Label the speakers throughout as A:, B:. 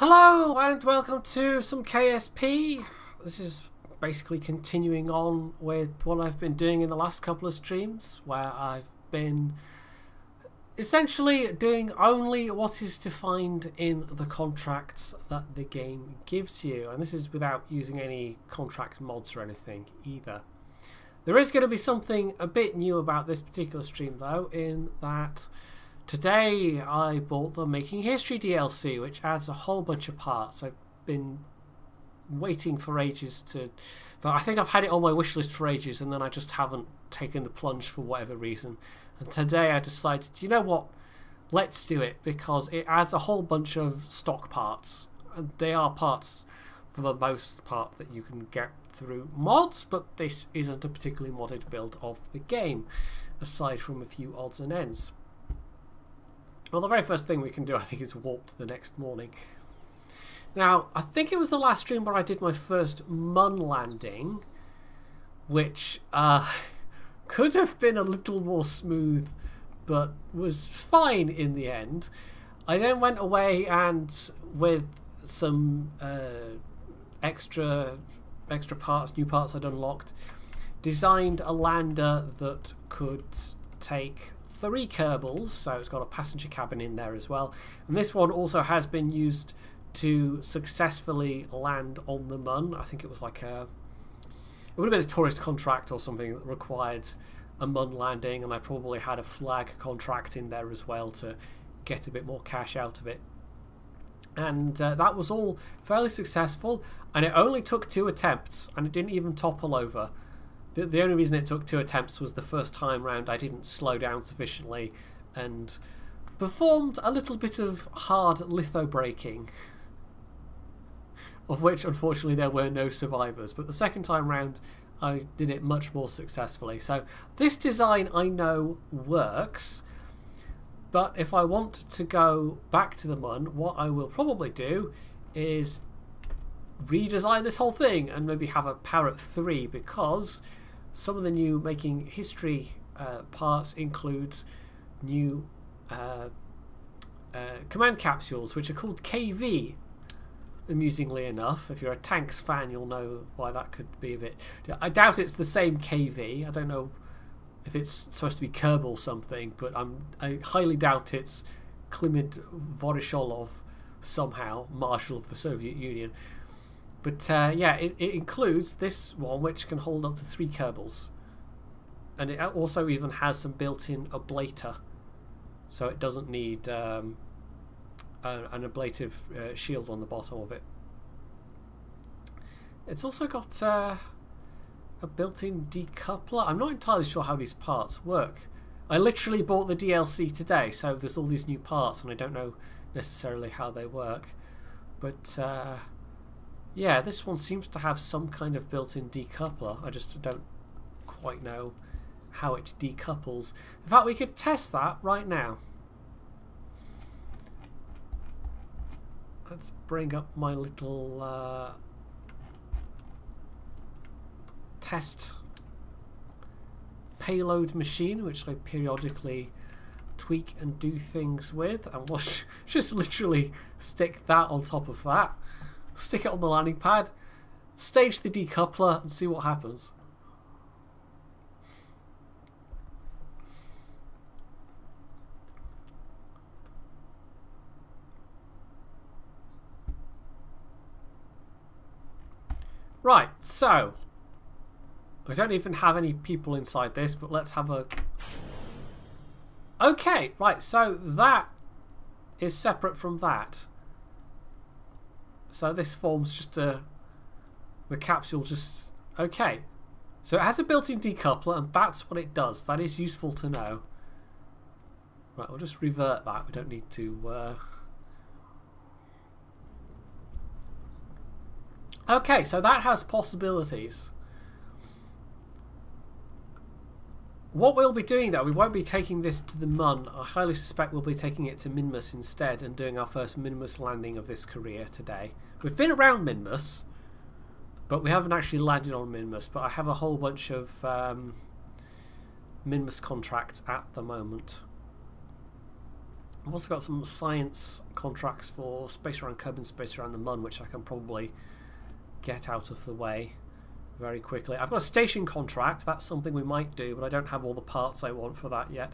A: Hello and welcome to some KSP. This is basically continuing on with what I've been doing in the last couple of streams, where I've been essentially doing only what is defined in the contracts that the game gives you, and this is without using any contract mods or anything either. There is going to be something a bit new about this particular stream though, in that today I bought the Making History DLC, which adds a whole bunch of parts. I've been waiting for ages to... I think I've had it on my wish list for ages, and then I just haven't taken the plunge for whatever reason. And today I decided, you know what, let's do it, because it adds a whole bunch of stock parts. And they are parts, for the most part, that you can get through mods, but this isn't a particularly modded build of the game, aside from a few odds and ends. Well, the very first thing we can do, I think, is warp to the next morning. Now, I think it was the last stream where I did my first Mun landing, which could have been a little more smooth, but was fine in the end. I then went away and, with some extra parts, new parts I'd unlocked, designed a lander that could take 3 Kerbals, so it's got a passenger cabin in there as well. And this one also has been used to successfully land on the Mun. I think it was like it would have been a tourist contract or something that required a Mun landing, and I probably had a flag contract in there as well to get a bit more cash out of it. And that was all fairly successful, and it only took 2 attempts, and it didn't even topple over. The only reason it took 2 attempts was the first time round I didn't slow down sufficiently and performed a little bit of hard litho braking, of which unfortunately there were no survivors. But the second time round I did it much more successfully. So this design I know works, but if I want to go back to the Mun, what I will probably do is redesign this whole thing and maybe have a Parrot 3, because some of the new Making History parts include new command capsules, which are called KV, amusingly enough. If you're a Tanks fan, you'll know why that could be a bit... I doubt it's the same KV. I don't know if it's supposed to be Kerbal something, but I highly doubt it's Klimid Voroshilov somehow, Marshal of the Soviet Union. But yeah, it includes this one, which can hold up to 3 Kerbals. And it also even has some built-in ablator, so it doesn't need an ablative shield on the bottom of it. It's also got a built-in decoupler. I'm not entirely sure how these parts work. I literally bought the DLC today, so there's all these new parts, and I don't know necessarily how they work. But yeah, this one seems to have some kind of built-in decoupler. I just don't quite know how it decouples. In fact, we could test that right now. Let's bring up my little test payload machine, which I periodically tweak and do things with, and we'll just literally stick that on top of that. Stick it on the landing pad, stage the decoupler, and see what happens. Right, so I don't even have any people inside this, but let's have a... Okay, right, so that is separate from that. So this forms just the capsule just... Okay. So it has a built-in decoupler, and that's what it does. That is useful to know. Right, we'll just revert that. We don't need to... Okay, so that has possibilities. What we'll be doing, though, we won't be taking this to the Mun. I highly suspect we'll be taking it to Minmus instead and doing our first Minmus landing of this career today. We've been around Minmus, but we haven't actually landed on Minmus. But I have a whole bunch of Minmus contracts at the moment. I've also got some science contracts for Space Around Kerbal, Space Around the Mun, which I can probably get out of the way very quickly. I've got a station contract. That's something we might do, but I don't have all the parts I want for that yet.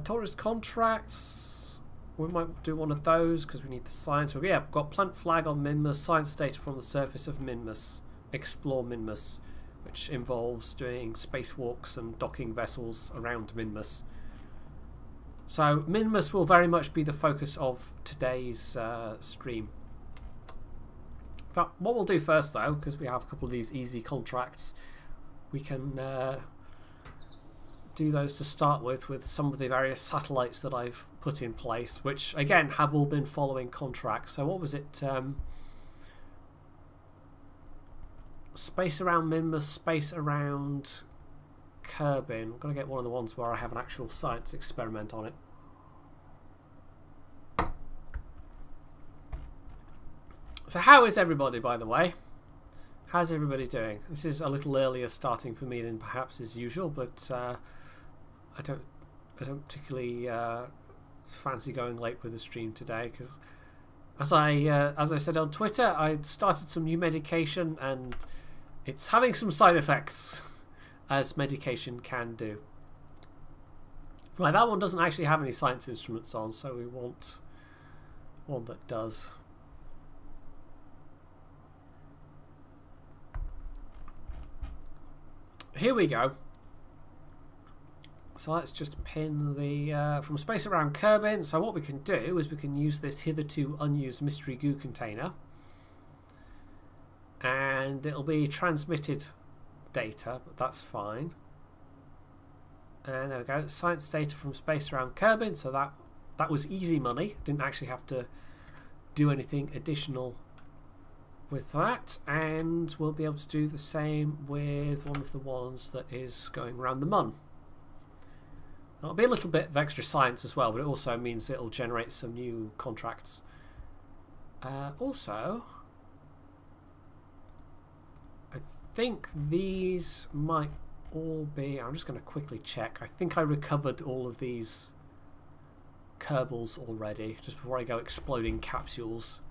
A: Tourist contracts. We might do one of those because we need the science. So yeah, I've got plant flag on Minmus, science data from the surface of Minmus, explore Minmus, which involves doing spacewalks and docking vessels around Minmus. So Minmus will very much be the focus of today's stream. But what we'll do first, though, because we have a couple of these easy contracts, we can do those to start with some of the various satellites that I've put in place, which again have all been following contracts. So what was it? Space around Minmus, space around Kerbal. I'm going to get one of the ones where I have an actual science experiment on it. So how is everybody, by the way? How's everybody doing? This is a little earlier starting for me than perhaps is usual, but I don't particularly fancy going late with the stream today because, as I said on Twitter, I started some new medication and it's having some side effects, as medication can do. Right, that one doesn't actually have any science instruments on, so we want one that does. Here we go. So let's just pin the from space around Kerbal. So what we can do is we can use this hitherto unused mystery goo container, and it'll be transmitted data, but that's fine. And there we go, science data from space around Kerbal. So that was easy money. Didn't actually have to do anything additional with that, and we'll be able to do the same with one of the ones that is going around the Mun. It'll be a little bit of extra science as well, but it also means it'll generate some new contracts. Also, I think these might all be... I'm just going to quickly check. I think I recovered all of these Kerbals already, just before I go exploding capsules.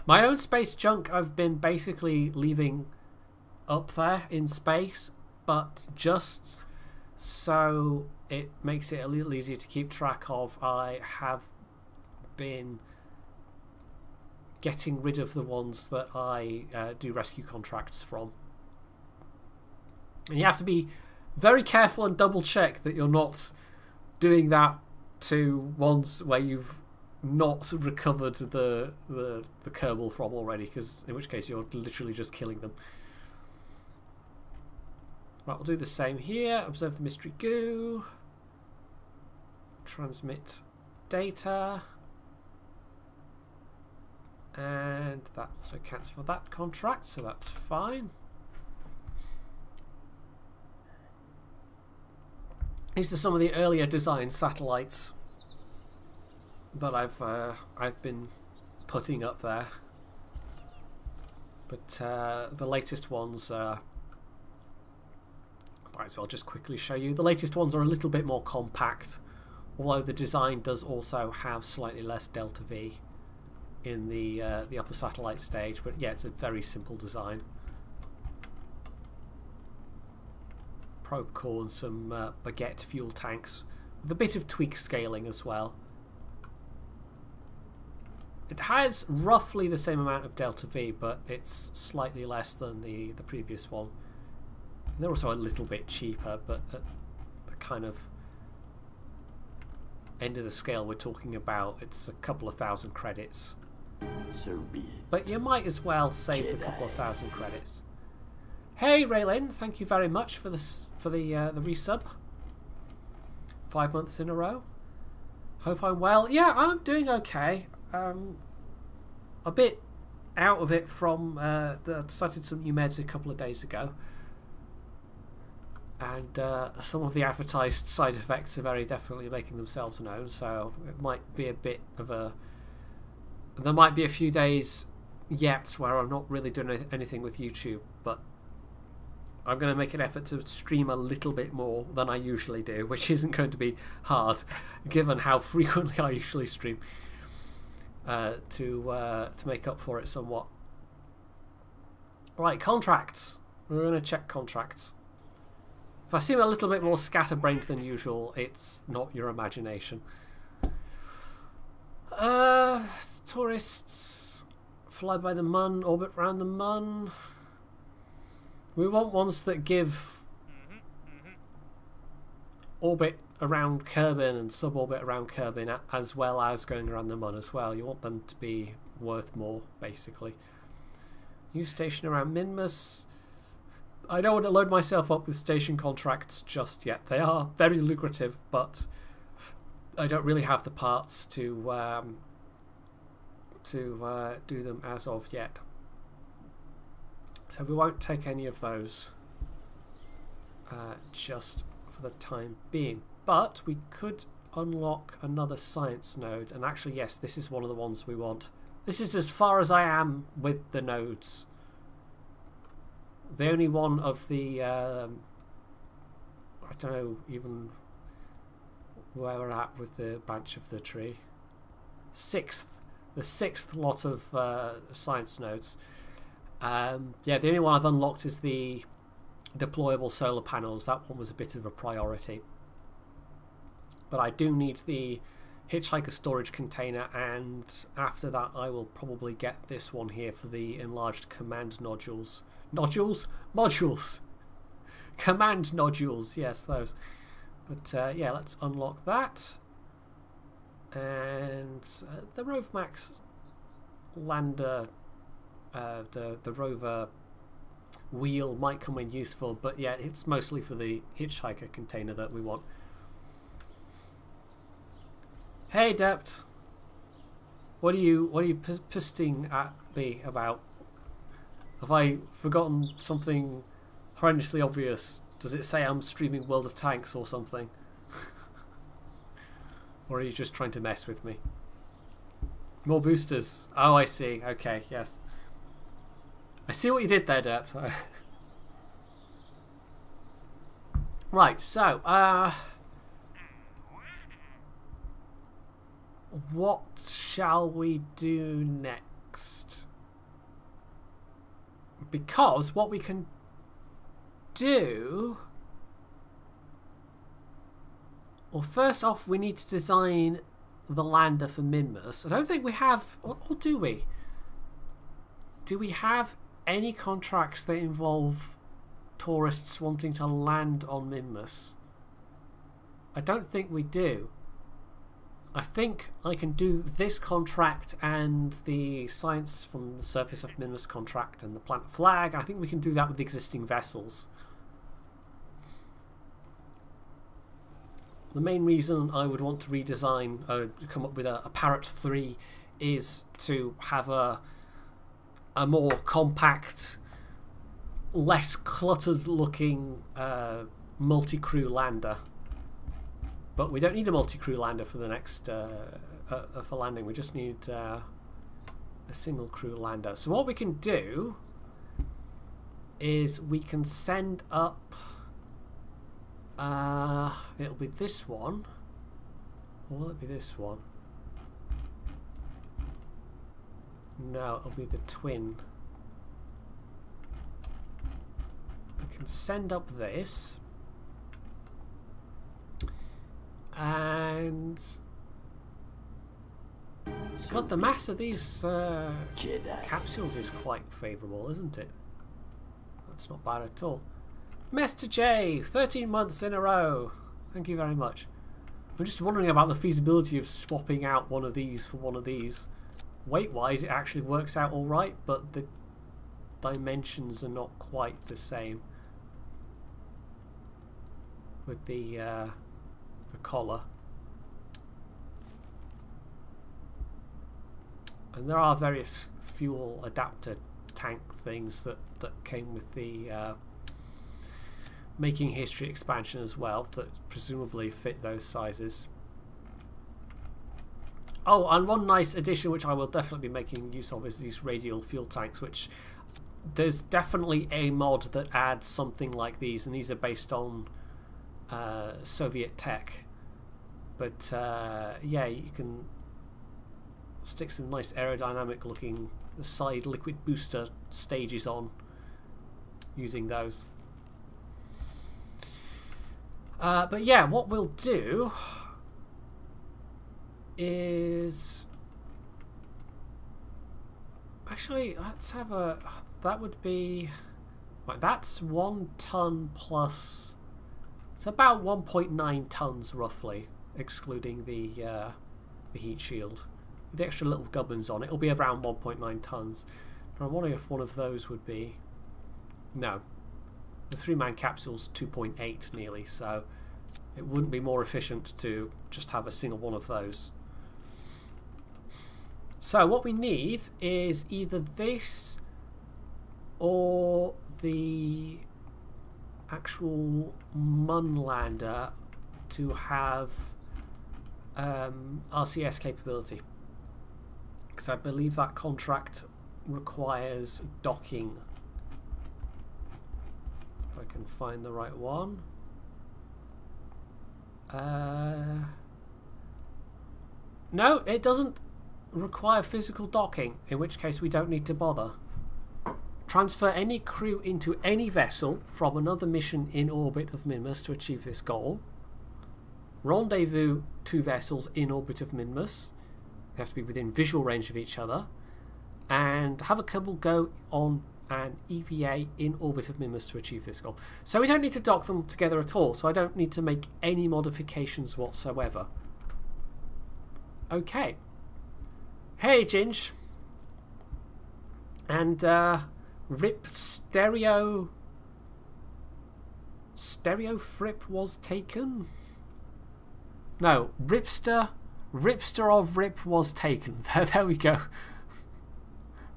A: My own space junk I've been basically leaving up there in space, but just so it makes it a little easier to keep track of, I have been getting rid of the ones that I do rescue contracts from. And you have to be very careful and double check that you're not doing that to ones where you've not recovered the Kerbal from already, because in which case you're literally just killing them. Right, we'll do the same here. Observe the mystery goo. Transmit data. And that also counts for that contract, so that's fine. These are some of the earlier design satellites that I've been putting up there, but the latest ones might as well just quickly show you. The latest ones are a little bit more compact, although the design does also have slightly less delta V in the upper satellite stage. But yeah, it's a very simple design. Probe core and some baguette fuel tanks with a bit of tweak scaling as well. It has roughly the same amount of delta V, but it's slightly less than the previous one. And they're also a little bit cheaper, but at the kind of end of the scale we're talking about, it's a couple of thousand credits.
B: So be it.
A: But you might as well save a couple of thousand credits. Hey Raylin, thank you very much for the resub. 5 months in a row. Hope I'm well. Yeah, I'm doing okay. A bit out of it from I started some new meds a couple of days ago, and some of the advertised side effects are very definitely making themselves known, so it might be a bit of a... There might be a few days yet where I'm not really doing anything with YouTube, but I'm going to make an effort to stream a little bit more than I usually do, which isn't going to be hard, given how frequently I usually stream, to make up for it somewhat. Right, contracts. We're going to check contracts. If I seem a little bit more scatterbrained than usual, it's not your imagination. Tourists fly by the Mun, orbit around the Mun. We want ones that give orbit around Kerbin and suborbit around Kerbin, as well as going around the Mun as well. You want them to be worth more, basically. New station around Minmus. I don't want to load myself up with station contracts just yet. They are very lucrative, but I don't really have the parts to do them as of yet. So we won't take any of those just for the time being. But we could unlock another science node. And actually, yes, this is one of the ones we want. This is as far as I am with the nodes. The only one of the... I don't know even where we're at with the branch of the tree. The sixth lot of science nodes. Yeah, the only one I've unlocked is the deployable solar panels. That one was a bit of a priority. But I do need the hitchhiker storage container, and after that I will probably get this one here for the enlarged command nodules. Modules! Command nodules, yes, those. But yeah, let's unlock that. And the Rovemax lander, the rover wheel might come in useful, but yeah, it's mostly for the hitchhiker container that we want. Hey Dept, what are you pisting at me about? Have I forgotten something horrendously obvious? Does it say I'm streaming World of Tanks or something? Or are you just trying to mess with me? More boosters. Oh, I see. Okay, yes. I see what you did there, Dept. Right, so, what shall we do next? Because what we can do... Well, first off, we need to design the lander for Minmus. I don't think we have... Or do we? Do we have any contracts that involve tourists wanting to land on Minmus? I don't think we do. I think I can do this contract and the science from the surface of Minmus contract and the plant flag. I think we can do that with existing vessels. The main reason I would want to redesign, come up with a Parrot 3, is to have a more compact, less cluttered looking multi-crew lander. But we don't need a multi-crew lander for the next for landing. We just need a single crew lander. So what we can do is we can send up. It'll be this one. Or will it be this one? No, it'll be the twin. We can send up this. And God, the mass of these capsules is quite favourable, isn't it? That's not bad at all. Mr. J, 13 months in a row. Thank you very much. I'm just wondering about the feasibility of swapping out one of these for one of these. Weight-wise, it actually works out all right, but the dimensions are not quite the same with the collar. And there are various fuel adapter tank things that came with the Making History expansion as well, that presumably fit those sizes. Oh, and one nice addition which I will definitely be making use of is these radial fuel tanks, which there's definitely a mod that adds something like these, and these are based on Soviet tech. But yeah, you can stick some nice aerodynamic looking side liquid booster stages on using those. But yeah, what we'll do is actually, let's have a, that would be, right, that's 1 ton plus, it's about 1.9 tons roughly, excluding the heat shield. With the extra little gubbins on it, it'll be around 1.9 tons. But I'm wondering if one of those would be, no, the 3-man capsule's 2.8 nearly, so it wouldn't be more efficient to just have a single one of those. So what we need is either this or the actual Mun lander to have RCS capability, because I believe that contract requires docking. If I can find the right one. No, it doesn't require physical docking, in which case we don't need to bother. Transfer any crew into any vessel from another mission in orbit of Minmus to achieve this goal. Rendezvous 2 vessels in orbit of Minmus. They have to be within visual range of each other. And have a Kerbal go on an EVA in orbit of Minmus to achieve this goal. So we don't need to dock them together at all, so I don't need to make any modifications whatsoever. Okay. Hey, Ginge. And Rip Stereo Frip was taken? No, Ripster of Rip was taken. There we go.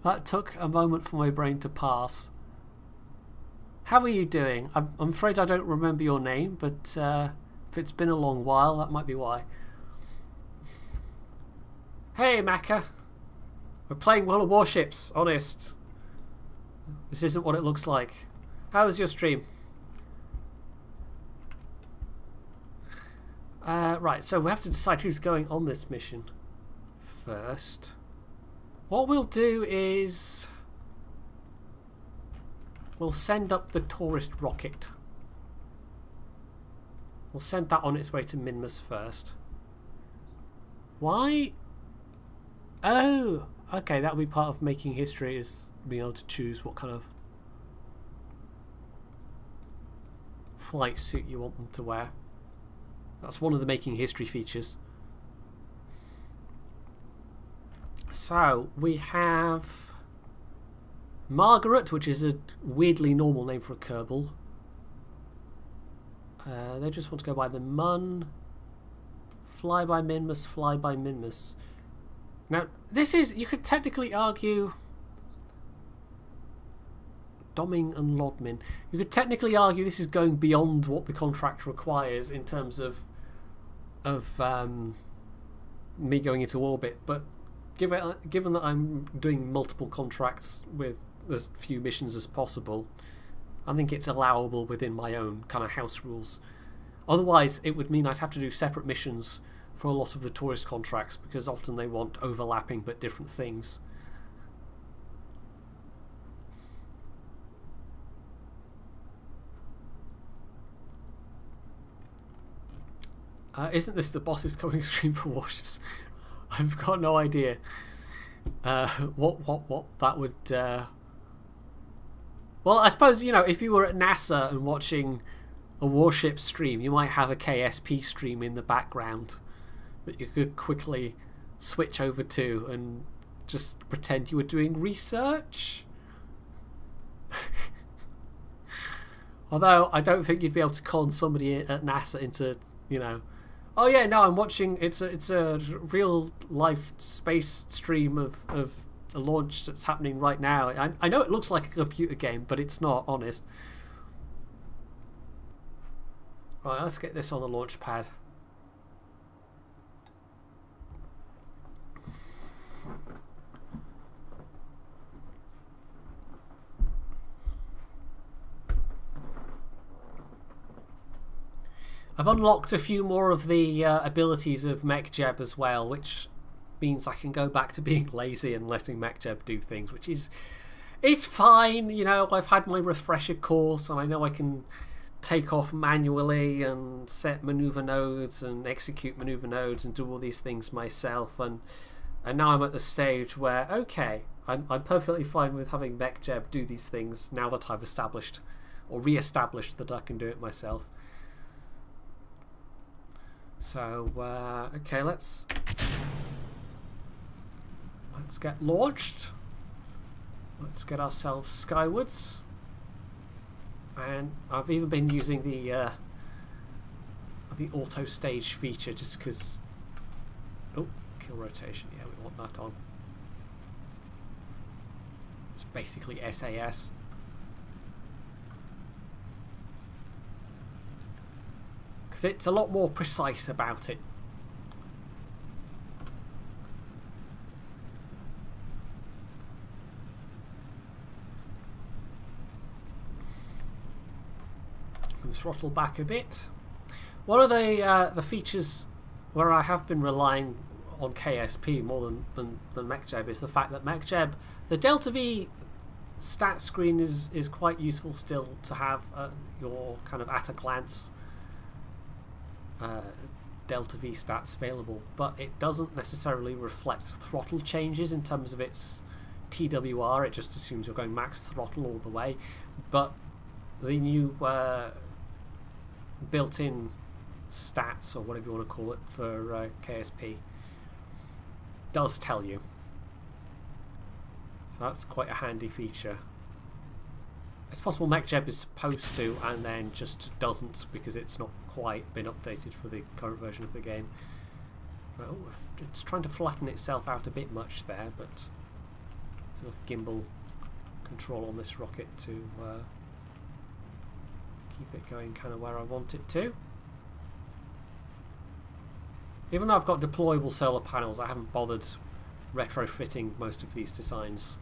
A: That took a moment for my brain to pass. How are you doing? I'm afraid I don't remember your name, but if it's been a long while, that might be why. Hey, Macca. We're playing World of Warships, honest. This isn't what it looks like. How was your stream? Right, so we have to decide who's going on this mission first. What we'll do is we'll send up the tourist rocket. We'll send that on its way to Minmus first. Why? Oh, okay, that'll be part of making history, is being able to choose what kind of flight suit you want them to wear. That's one of the making history features. So we have Margaret, which is a weirdly normal name for a Kerbal. They just want to go by the Mun. Fly by Minmus, fly by Minmus. Now, this is, you could technically argue, Domming and Lodmin, you could technically argue this is going beyond what the contract requires in terms of me going into orbit, but given that I'm doing multiple contracts with as few missions as possible, I think it's allowable within my own kind of house rules. Otherwise, it would mean I'd have to do separate missions for a lot of the tourist contracts, because often they want overlapping but different things. Isn't this the boss is coming stream for warships? I've got no idea what that would... Well, I suppose, you know, if you were at NASA and watching a warship stream, you might have a KSP stream in the background that you could quickly switch over to and just pretend you were doing research. Although I don't think you'd be able to con somebody at NASA into, you know, oh yeah, no, I'm watching, it's a real life space stream of a launch that's happening right now. I know it looks like a computer game, but it's not, honest. Right, let's get this on the launch pad. I've unlocked a few more of the abilities of MechJeb as well, which means I can go back to being lazy and letting MechJeb do things, which is, it's fine. You know, I've had my refresher course and I know I can take off manually and set maneuver nodes and execute maneuver nodes and do all these things myself, and now I'm at the stage where, okay, I'm perfectly fine with having MechJeb do these things now that I've established or re-established that I can do it myself. So okay, let's get launched. Let's get ourselves skywards. And I've even been using the auto stage feature just because. Oh, kill rotation. Yeah, we want that on. It's basically SAS. Because it's a lot more precise about it. Throttle back a bit. One of the features where I have been relying on KSP more than MechJeb is the fact that MechJeb, the Delta V stat screen is quite useful still to have your kind of at a glance Delta V stats available, but it doesn't necessarily reflect throttle changes in terms of its TWR. It just assumes you're going max throttle all the way, but the new built-in stats, or whatever you want to call it, for KSP does tell you. So that's quite a handy feature. It's possible MechJeb is supposed to and then just doesn't because it's not quite been updated for the current version of the game. Well, it's trying to flatten itself out a bit much there, but there's enough gimbal control on this rocket to keep it going kind of where I want it to. Even though I've got deployable solar panels, I haven't bothered retrofitting most of these designs,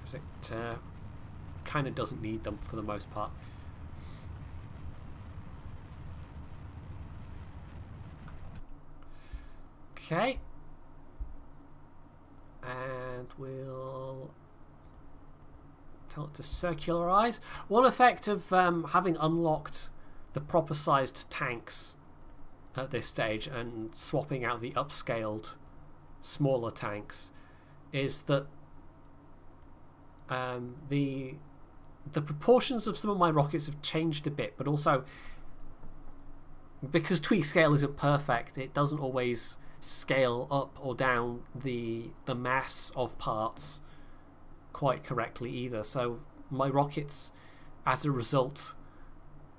A: because it kind of doesn't need them for the most part. Okay, and we'll tell it to circularize. One effect of having unlocked the proper sized tanks at this stage and swapping out the upscaled smaller tanks is that the proportions of some of my rockets have changed a bit, but also because tweak scale isn't perfect, it doesn't always scale up or down the mass of parts quite correctly either. So my rockets, as a result,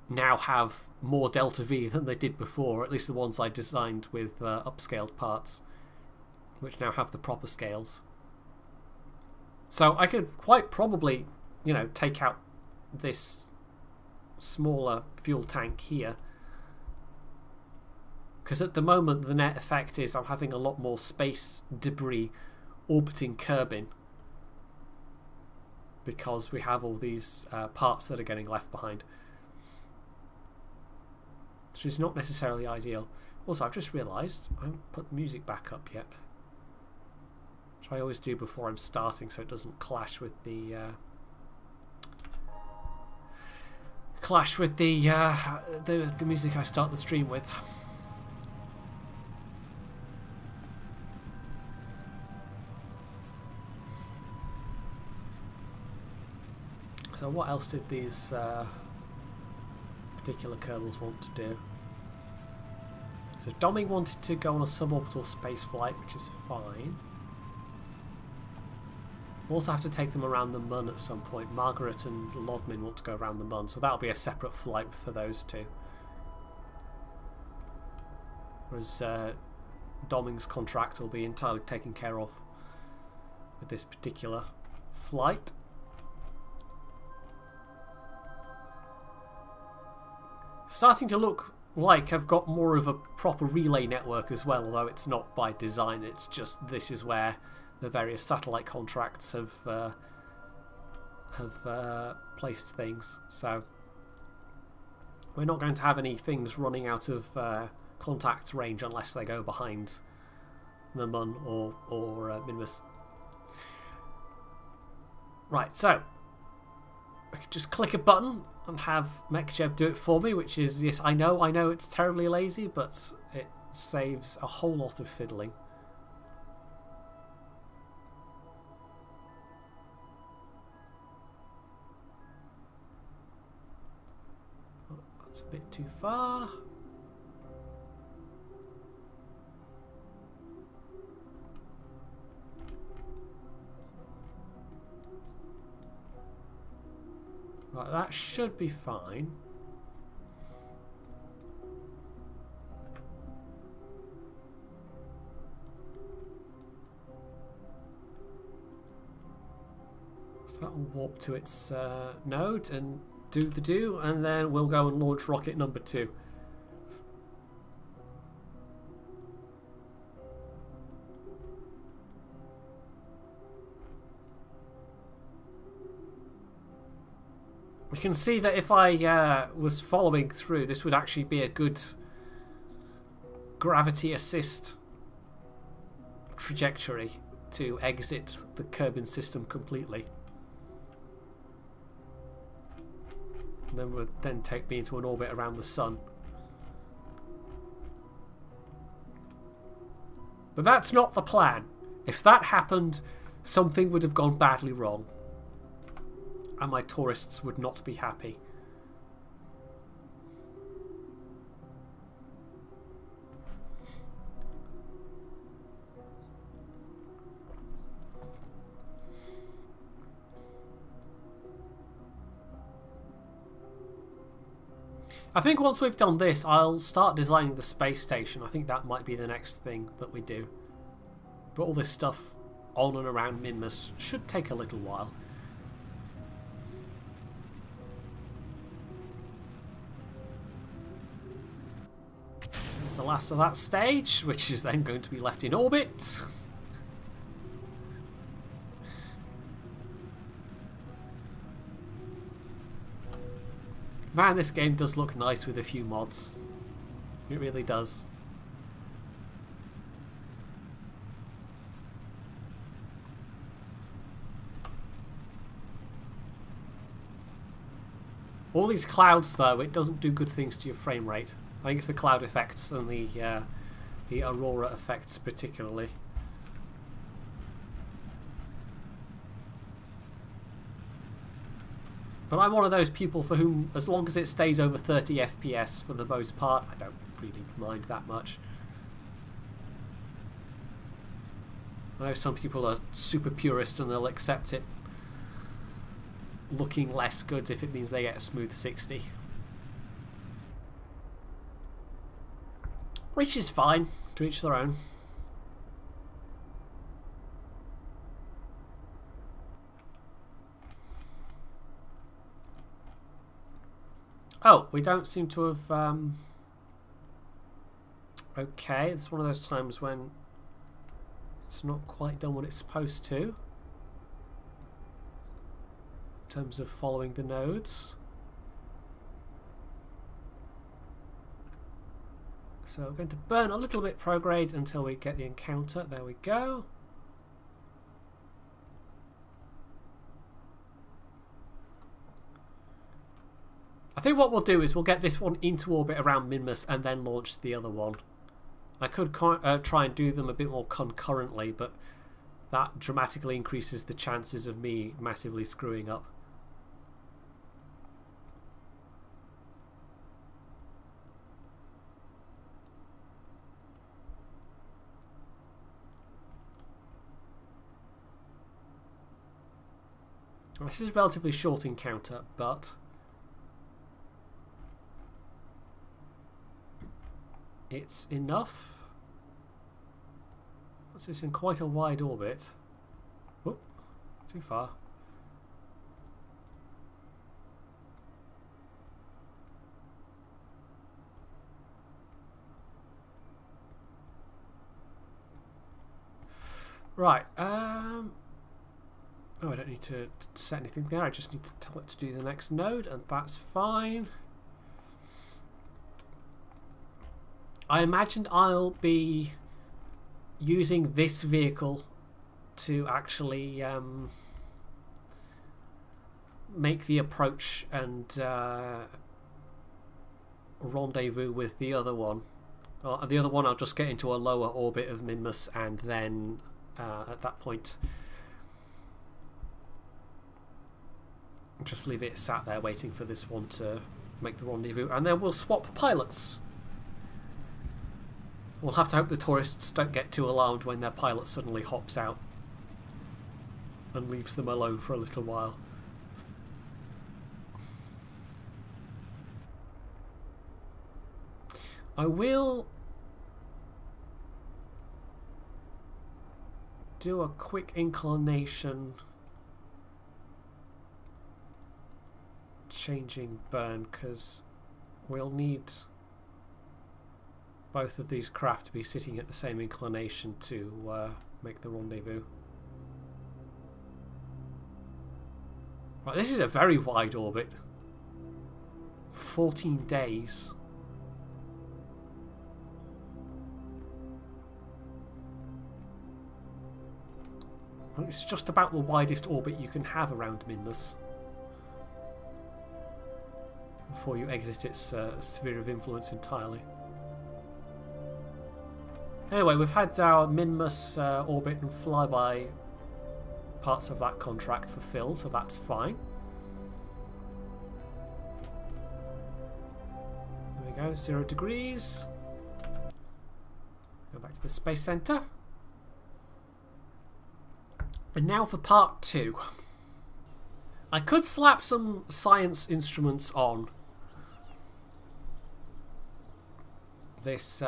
A: now have more delta V than they did before, at least the ones I designed with upscaled parts, which now have the proper scales. So I could quite probably, you know, take out this smaller fuel tank here, because at the moment the net effect is I'm having a lot more space debris orbiting Kerbin, because we have all these parts that are getting left behind, which is not necessarily ideal. Also, I've just realised I haven't put the music back up yet, which I always do before I'm starting, so it doesn't clash with the music I start the stream with. So what else did these particular Kerbals want to do? So Doming wanted to go on a suborbital space flight, which is fine. We'll also have to take them around the Mun at some point. Margaret and Lodmin want to go around the Mun, so that'll be a separate flight for those two. Whereas Doming's contract will be entirely taken care of with this particular flight. Starting to look like I've got more of a proper relay network as well, although it's not by design. It's just this is where the various satellite contracts have placed things. So We're not going to have any things running out of contact range unless they go behind the Mun or Minmus. Right, so I could just click a button and have MechJeb do it for me, which is, yes, I know it's terribly lazy, but it saves a whole lot of fiddling. Oh, that's a bit too far. Right, that should be fine. So that will warp to its node and do the do, and then we'll go and launch rocket number 2. We can see that if I was following through, this would actually be a good gravity assist trajectory to exit the Kerbal system completely. And then would then take me into an orbit around the sun. But that's not the plan. If that happened, something would have gone badly wrong. And my tourists would not be happy. I think once we've done this, I'll start designing the space station. I think that might be the next thing that we do. But all this stuff on and around Minmus should take a little while. This is the last of that stage, which is then going to be left in orbit. Man, this game does look nice with a few mods. It really does. All these clouds, though, it doesn't do good things to your frame rate. I think it's the cloud effects and the aurora effects particularly. But I'm one of those people for whom, as long as it stays over 30 FPS for the most part, I don't really mind that much. I know some people are super purist and they'll accept it looking less good if it means they get a smooth 60. Which is fine, to each their own. Oh, we don't seem to have... Okay, it's one of those times when it's not quite done what it's supposed to. In terms of following the nodes. So we're going to burn a little bit prograde until we get the encounter. There we go. I think what we'll do is we'll get this one into orbit around Minmus and then launch the other one. I could try and do them a bit more concurrently, but that dramatically increases the chances of me massively screwing up. This is a relatively short encounter, but it's enough. What's this in quite a wide orbit? Whoop, too far. Right, oh, I don't need to set anything there, I just need to tell it to do the next node, and that's fine. I imagine I'll be using this vehicle to actually make the approach and rendezvous with the other one. The other one I'll just get into a lower orbit of Minmus, and then at that point just leave it sat there waiting for this one to make the rendezvous, and then we'll swap pilots. We'll have to hope the tourists don't get too alarmed when their pilot suddenly hops out and leaves them alone for a little while. I will do a quick inclination changing burn, because we'll need both of these craft to be sitting at the same inclination to make the rendezvous. Right, this is a very wide orbit. 14 days. It's just about the widest orbit you can have around Minmus before you exit its sphere of influence entirely. Anyway, we've had our Minmus orbit and flyby parts of that contract fulfilled, so that's fine. There we go, 0 degrees. Go back to the Space Center. And now for part 2. I could slap some science instruments on this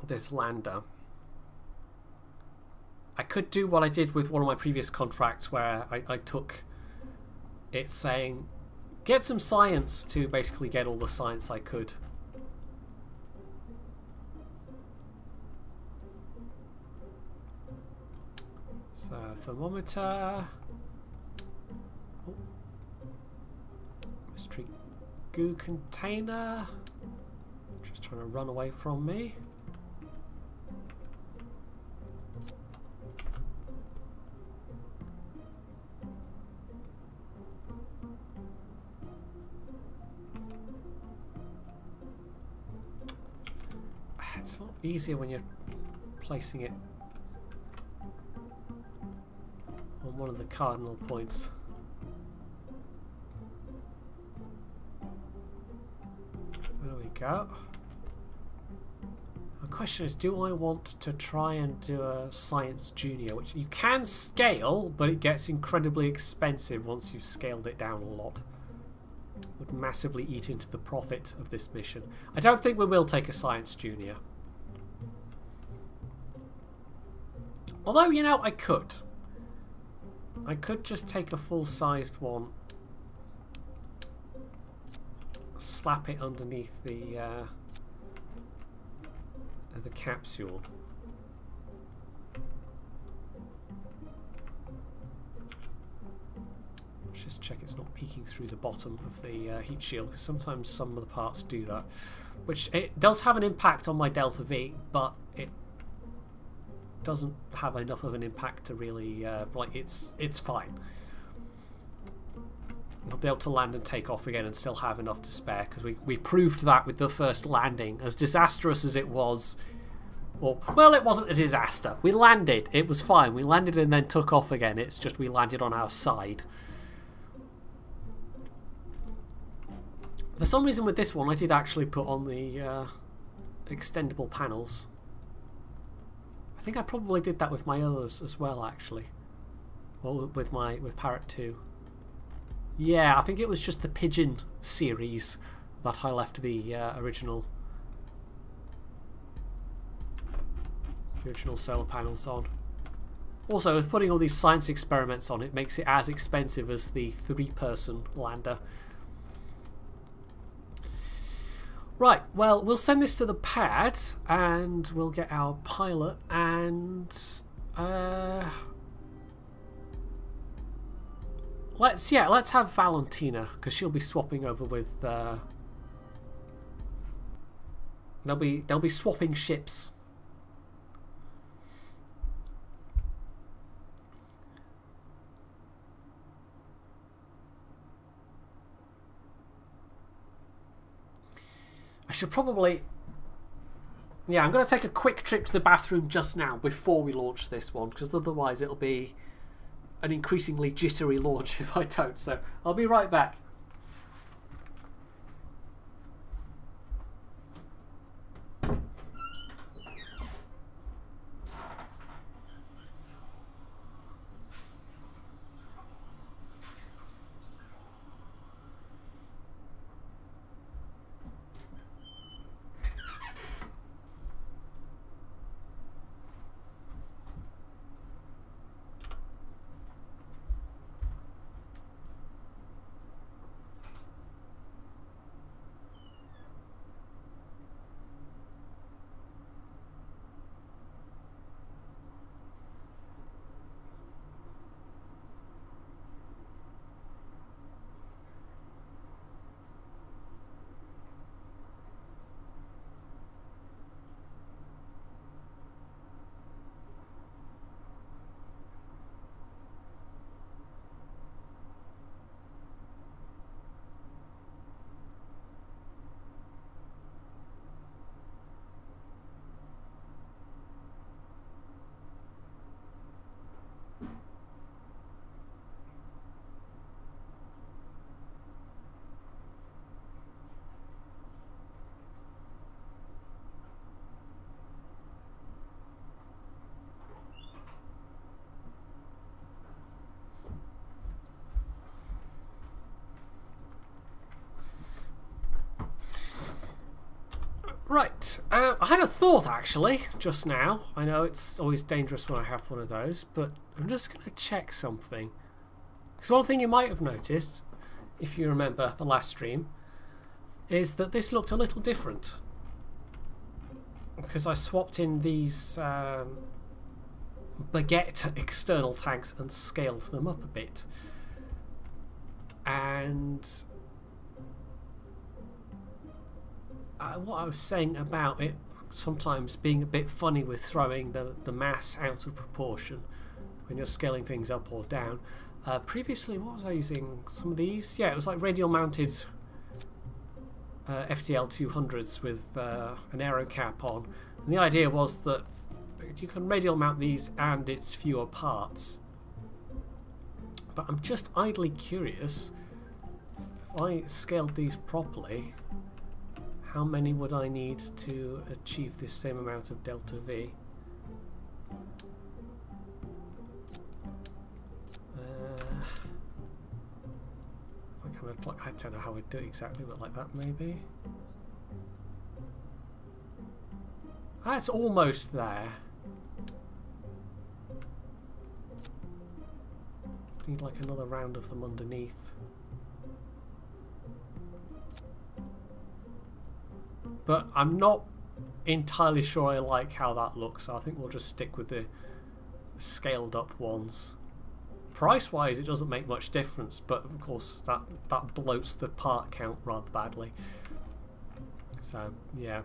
A: this lander. I could do what I did with one of my previous contracts, where I took it saying get some science to basically get all the science I could. So thermometer, oh. Mystery goo container, just trying to run away from me. It's not easier when you're placing it on one of the cardinal points. There we go. The question is, do I want to try and do a Science Junior, which you can scale, but it gets incredibly expensive once you've scaled it down a lot. Would massively eat into the profit of this mission. I don't think we will take a Science Junior. Although, you know, I could. I could just take a full-sized one, slap it underneath the capsule. Let's just check it's not peeking through the bottom of the heat shield, because sometimes some of the parts do that. Which, it does have an impact on my Delta V, but it doesn't have enough of an impact to really like it's fine. I'll be able to land and take off again and still have enough to spare, because we proved that with the first landing. As disastrous as it was, or well, it wasn't a disaster. We landed, it was fine. We landed and then took off again. It's just we landed on our side. For some reason with this one I did actually put on the extendable panels. I think I probably did that with my others as well, actually. Or with Parrot 2. Yeah, I think it was just the Pigeon series that I left the original solar panels on. Also, with putting all these science experiments on, it makes it as expensive as the 3-person lander. Right, well, we'll send this to the pad, and we'll get our pilot, and let's have Valentina, because she'll be swapping over with They'll be swapping ships. I should probably... Yeah, I'm going to take a quick trip to the bathroom just now before we launch this one, because otherwise it'll be an increasingly jittery launch if I don't. So I'll be right back. Right, I had a thought actually just now. I know it's always dangerous when I have one of those, but I'm just going to check something. Because one thing you might have noticed, if you remember the last stream, is that this looked a little different. Because I swapped in these baguette external tanks and scaled them up a bit. And what I was saying about it sometimes being a bit funny with throwing the mass out of proportion when you're scaling things up or down. Previously, what was I using? Some of these? Yeah, it was like radial mounted FTL 200s with an aero cap on. And the idea was that you can radial mount these and it's fewer parts. But I'm just idly curious, if I scaled these properly, how many would I need to achieve this same amount of delta V? I don't know how I'd do it exactly, but like that maybe. That's almost there. Need like another round of them underneath. But I'm not entirely sure I like how that looks, so I think we'll just stick with the scaled up ones. Price wise it doesn't make much difference, but of course that bloats the part count rather badly. So yeah,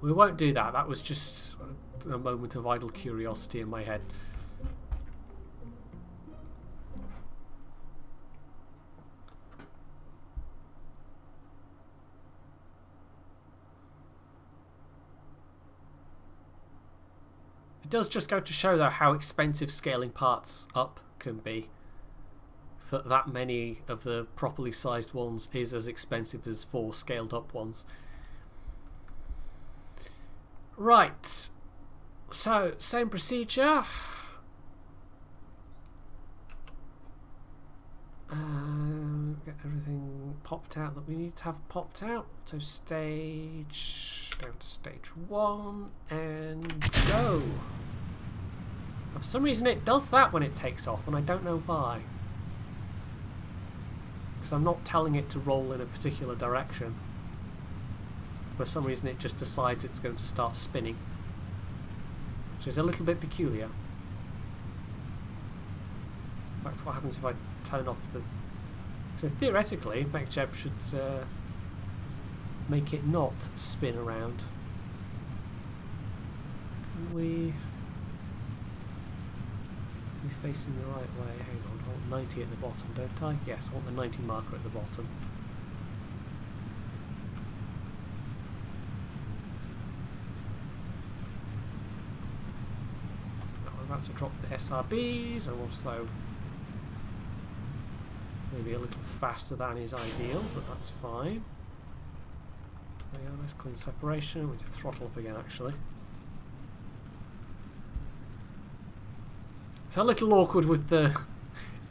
A: we won't do that. That was just a moment of idle curiosity in my head. It does just go to show though how expensive scaling parts up can be. For that many of the properly sized ones is as expensive as 4 scaled up ones. Right, so same procedure. Get everything popped out that we need to have popped out. So stage down to stage 1 and go. For some reason it does that when it takes off, and I don't know why. Because I'm not telling it to roll in a particular direction. For some reason it just decides it's going to start spinning. So it's a little bit peculiar. In fact, what happens if I turn off the... So theoretically, MechJeb should make it not spin around. Can we be facing the right way? Hang on, I want 90 at the bottom, don't I? Yes, I want the 90 marker at the bottom. I'm about to drop the SRBs, and also maybe a little faster than is ideal, but that's fine. So yeah, nice clean separation. We need to throttle up again actually. It's a little awkward with the...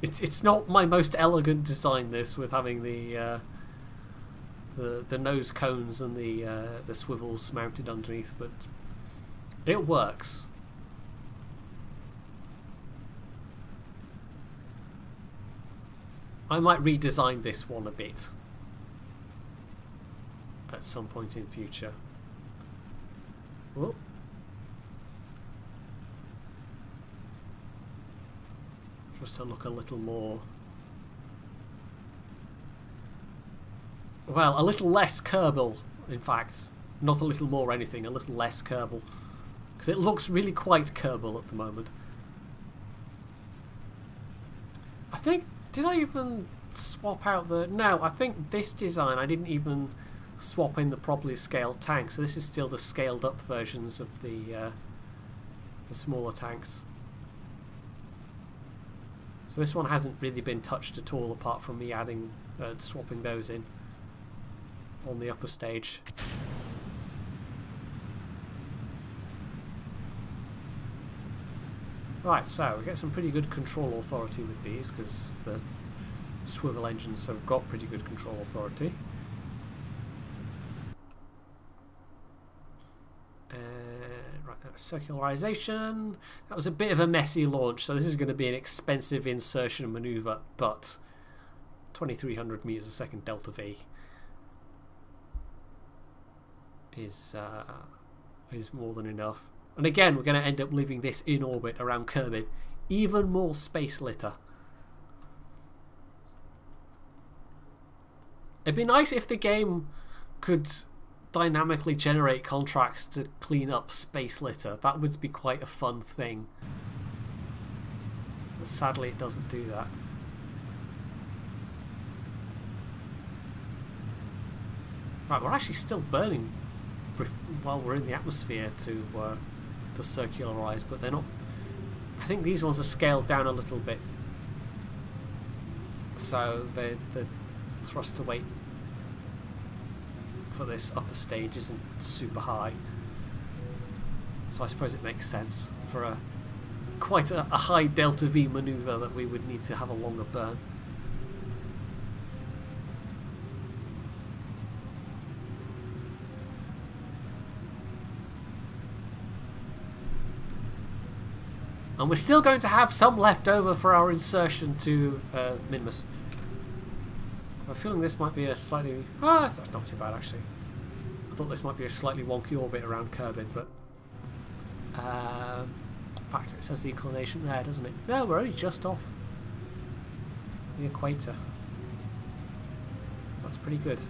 A: It's not my most elegant design, this, with having the nose cones and the swivels mounted underneath, but it works. I might redesign this one a bit at some point in future. Whoop. Just to look a little more, well, a little less Kerbal, in fact. Not a little more anything, a little less Kerbal. Because it looks really quite Kerbal at the moment. I think, did I even swap out the... No, I think this design, I didn't even swap in the properly scaled tanks. So this is still the scaled up versions of the smaller tanks. So this one hasn't really been touched at all, apart from me adding, swapping those in on the upper stage. Right, so we get some pretty good control authority with these, because the swivel engines have got pretty good control authority. Right, that was circularization. That was a bit of a messy launch, so this is going to be an expensive insertion maneuver, but 2300 meters a second delta V is more than enough. And again, we're going to end up leaving this in orbit around Kerbal. Even more space litter. It'd be nice if the game could dynamically generate contracts to clean up space litter. That would be quite a fun thing. But sadly, it doesn't do that. Right, we're actually still burning while we're in the atmosphere to circularize, but they're not. I think these ones are scaled down a little bit, so the thrust to weight for this upper stage isn't super high. So I suppose it makes sense for quite a high delta V maneuver that we would need to have a longer burn. And we're still going to have some left over for our insertion to Minimus. I have a feeling this might be a slightly... Oh, that's not too bad actually. I thought this might be a slightly wonky orbit around Kerbal, but... in fact, it says the inclination there, doesn't it? No, we're only just off the equator. That's pretty good.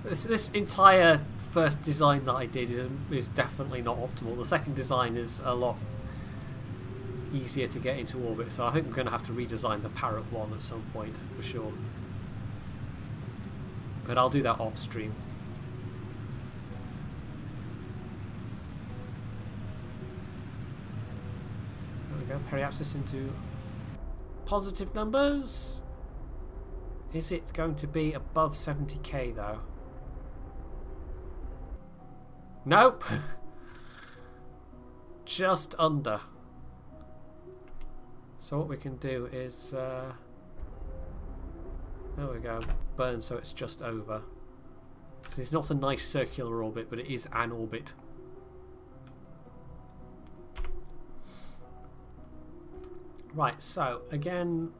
A: This entire first design that I did is definitely not optimal. The second design is a lot easier to get into orbit, so I think we're going to have to redesign the Parrot one at some point for sure. But I'll do that off stream. There we go, periapsis into positive numbers. Is it going to be above 70k though? Nope. Just under. So what we can do is there we go, burn so it's just over. So it's not a nice circular orbit, but it is an orbit. Right, so again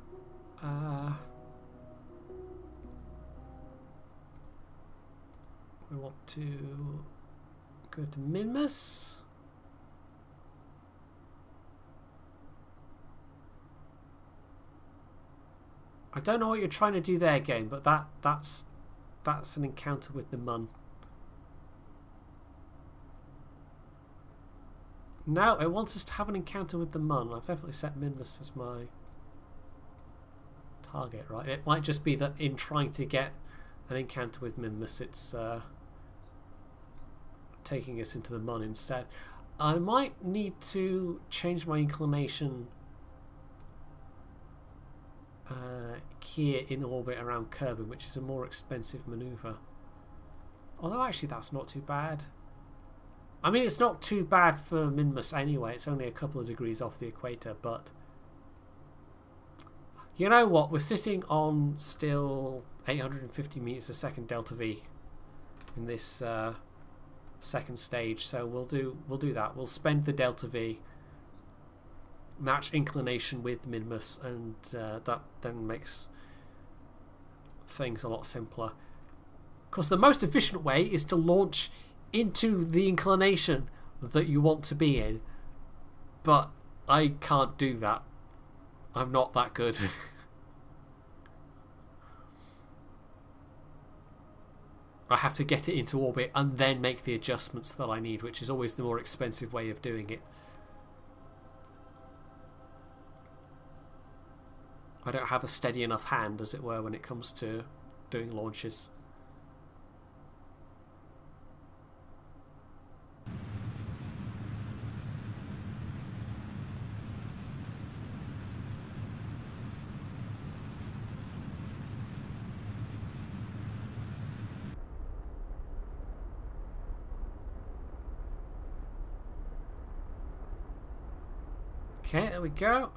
A: we want to go to Minimus. I don't know what you're trying to do there, game, but that's an encounter with the Mun. No, it wants us to have an encounter with the Mun. I've definitely set Minmus as my target, right? It might just be that in trying to get an encounter with Minmus, it's taking us into the Mun instead. I might need to change my inclination here in orbit around Kerbal, which is a more expensive maneuver. Although actually that's not too bad. I mean, it's not too bad for Minmus anyway. It's only a couple of degrees off the equator, but you know what? We're sitting on still 850 meters a second delta V in this second stage, so we'll do that. We'll spend the delta V, match inclination with Minmus, and that then makes things a lot simpler. Of course, the most efficient way is to launch into the inclination that you want to be in, but I can't do that. I'm not that good. I have to get it into orbit and then make the adjustments that I need, which is always the more expensive way of doing it. I don't have a steady enough hand, as it were, when it comes to doing launches. Okay, there we go.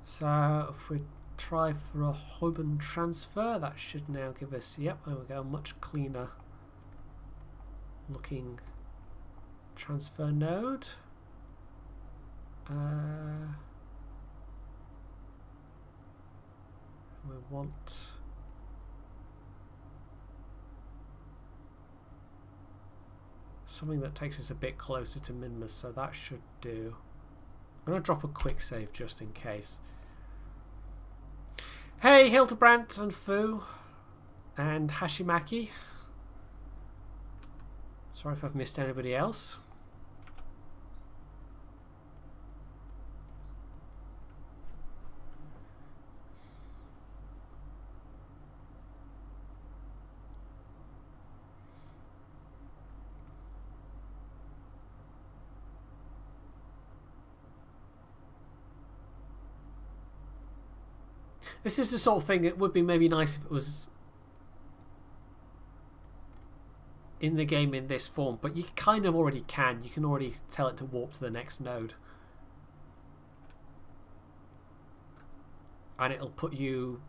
A: So if we try for a Hoban transfer, that should now give us, yep, there we go, much cleaner looking transfer node. We want something that takes us a bit closer to Minmus, so that should do. I'm going to drop a quick save just in case. Hey, Hildebrand and Fu and Hashimaki. Sorry if I've missed anybody else. This is the sort of thing, it would be maybe nice if it was in the game in this form, but you kind of already can. You can already tell it to warp to the next node. And it'll put you,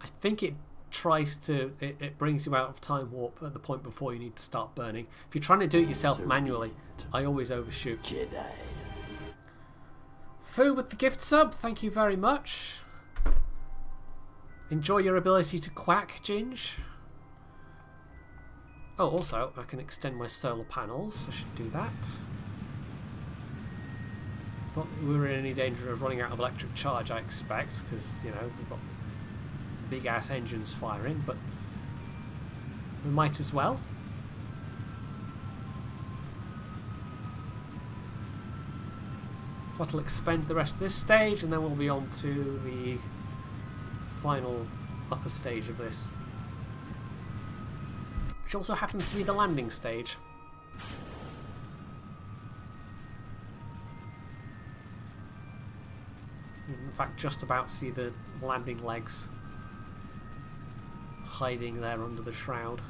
A: I think it tries to, it brings you out of time warp at the point before you need to start burning. If you're trying to do it yourself manually, I always overshoot.
B: Jedi.
A: Fu with the gift sub, thank you very much. Enjoy your ability to quack, Ginge. Oh, also, I can extend my solar panels. I should do that. Not that we were in any danger of running out of electric charge, I expect, because, you know, we've got big-ass engines firing, but we might as well. So that'll expend the rest of this stage, and then we'll be on to the final upper stage of this, which also happens to be the landing stage. In fact, just about see the landing legs hiding there under the shroud.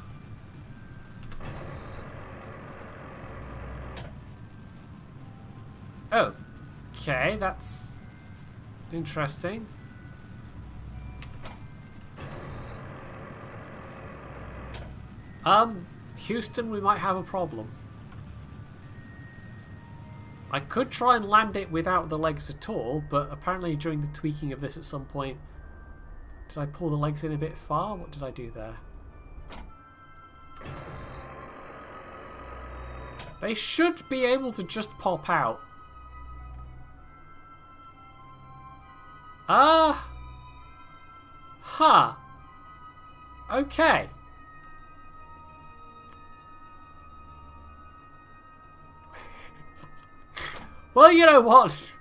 A: Okay, that's interesting. Houston, we might have a problem. I could try and land it without the legs at all, but apparently during the tweaking of this at some point, did I pull the legs in a bit far? What did I do there? They should be able to just pop out. Huh. Okay. Well, you know what?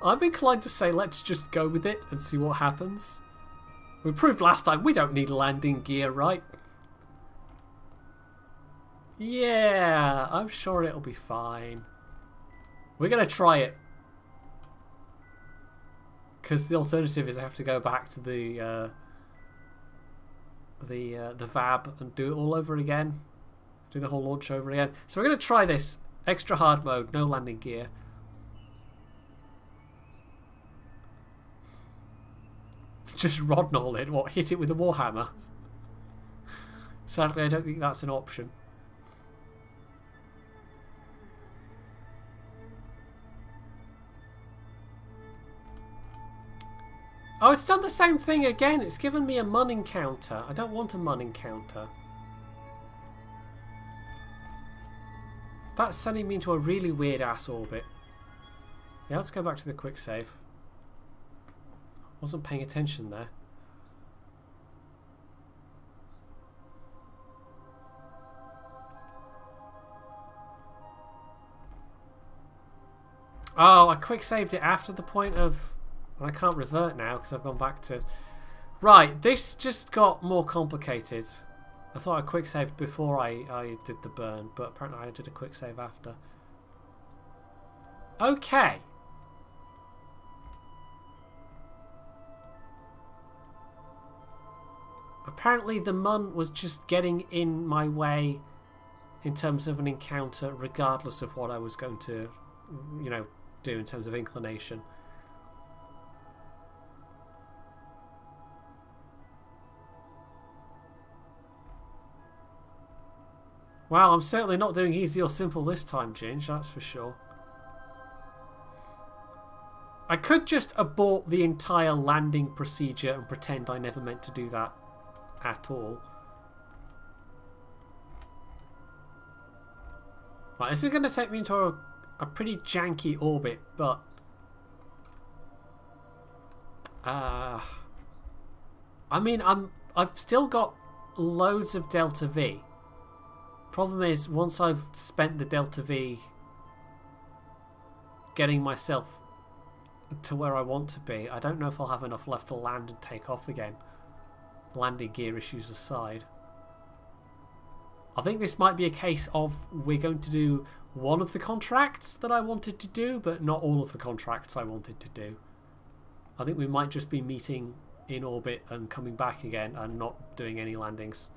A: I'm inclined to say let's just go with it and see what happens. We proved last time we don't need landing gear, right? Yeah, I'm sure it'll be fine. We're going to try it. Because the alternative is I have to go back to the VAB and do it all over again. Do the whole launch over again. So we're going to try this. Extra hard mode, no landing gear. Just rodnall it. What, hit it with a warhammer? Sadly, I don't think that's an option. Oh, it's done the same thing again. It's given me a mun encounter. I don't want a mun encounter. That's sending me into a really weird ass orbit. Yeah, let's go back to the quick save. Wasn't paying attention there. Oh, I quick saved it after the point of... And I can't revert now because I've gone back to... Right, this just got more complicated. I thought I quick saved before I did the burn, but apparently I did a quick save after. Okay. Apparently the mun was just getting in my way in terms of an encounter regardless of what I was going to, you know, do in terms of inclination. Well, I'm certainly not doing easy or simple this time, Ginge, that's for sure. I could just abort the entire landing procedure and pretend I never meant to do that at all. Right, this is going to take me into a pretty janky orbit, but... I mean, I've still got loads of Delta V. Problem is, once I've spent the Delta V getting myself to where I want to be, I don't know if I'll have enough left to land and take off again. Landing gear issues aside. I think this might be a case of we're going to do one of the contracts that I wanted to do, but not all of the contracts I wanted to do. I think we might just be meeting in orbit and coming back again and not doing any landings.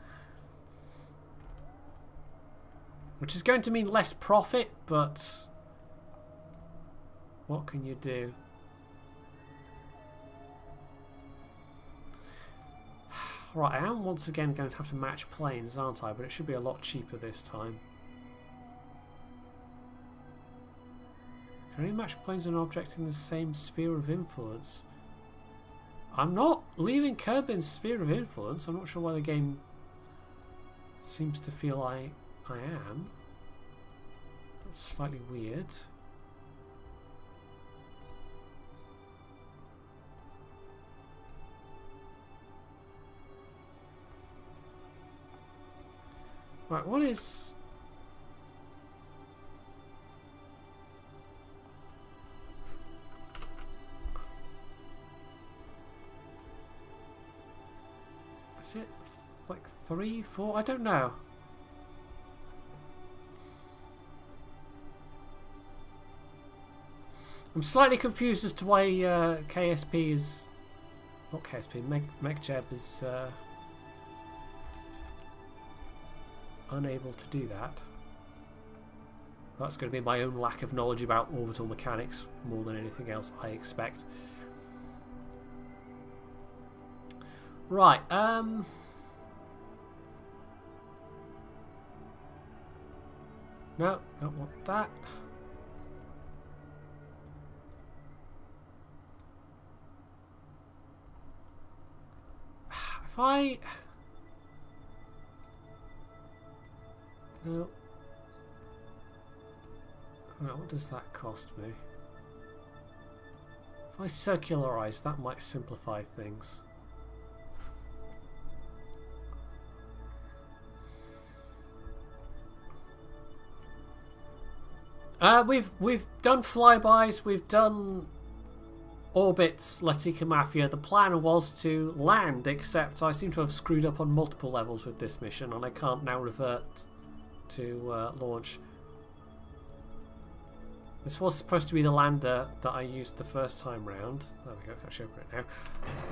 A: Which is going to mean less profit, but what can you do? Right, I am once again going to have to match planes, aren't I? But it should be a lot cheaper this time. Can I match planes with an object in the same sphere of influence? I'm not leaving Kerbin's sphere of influence. I'm not sure why the game seems to feel I am. That's slightly weird. Right, what is... Is it like 3, 4? I don't know. I'm slightly confused as to why KSP is... Not KSP, MechJeb is unable to do that. That's going to be my own lack of knowledge about orbital mechanics more than anything else, I expect. Right, no, don't want that. If I... No. Right, what does that cost me? If I circularize, that might simplify things. We've done flybys, we've done orbits, Latika Mafia. The plan was to land, except I seem to have screwed up on multiple levels with this mission, and I can't now revert to launch. This was supposed to be the lander that I used the first time round. There we go, I can open it now.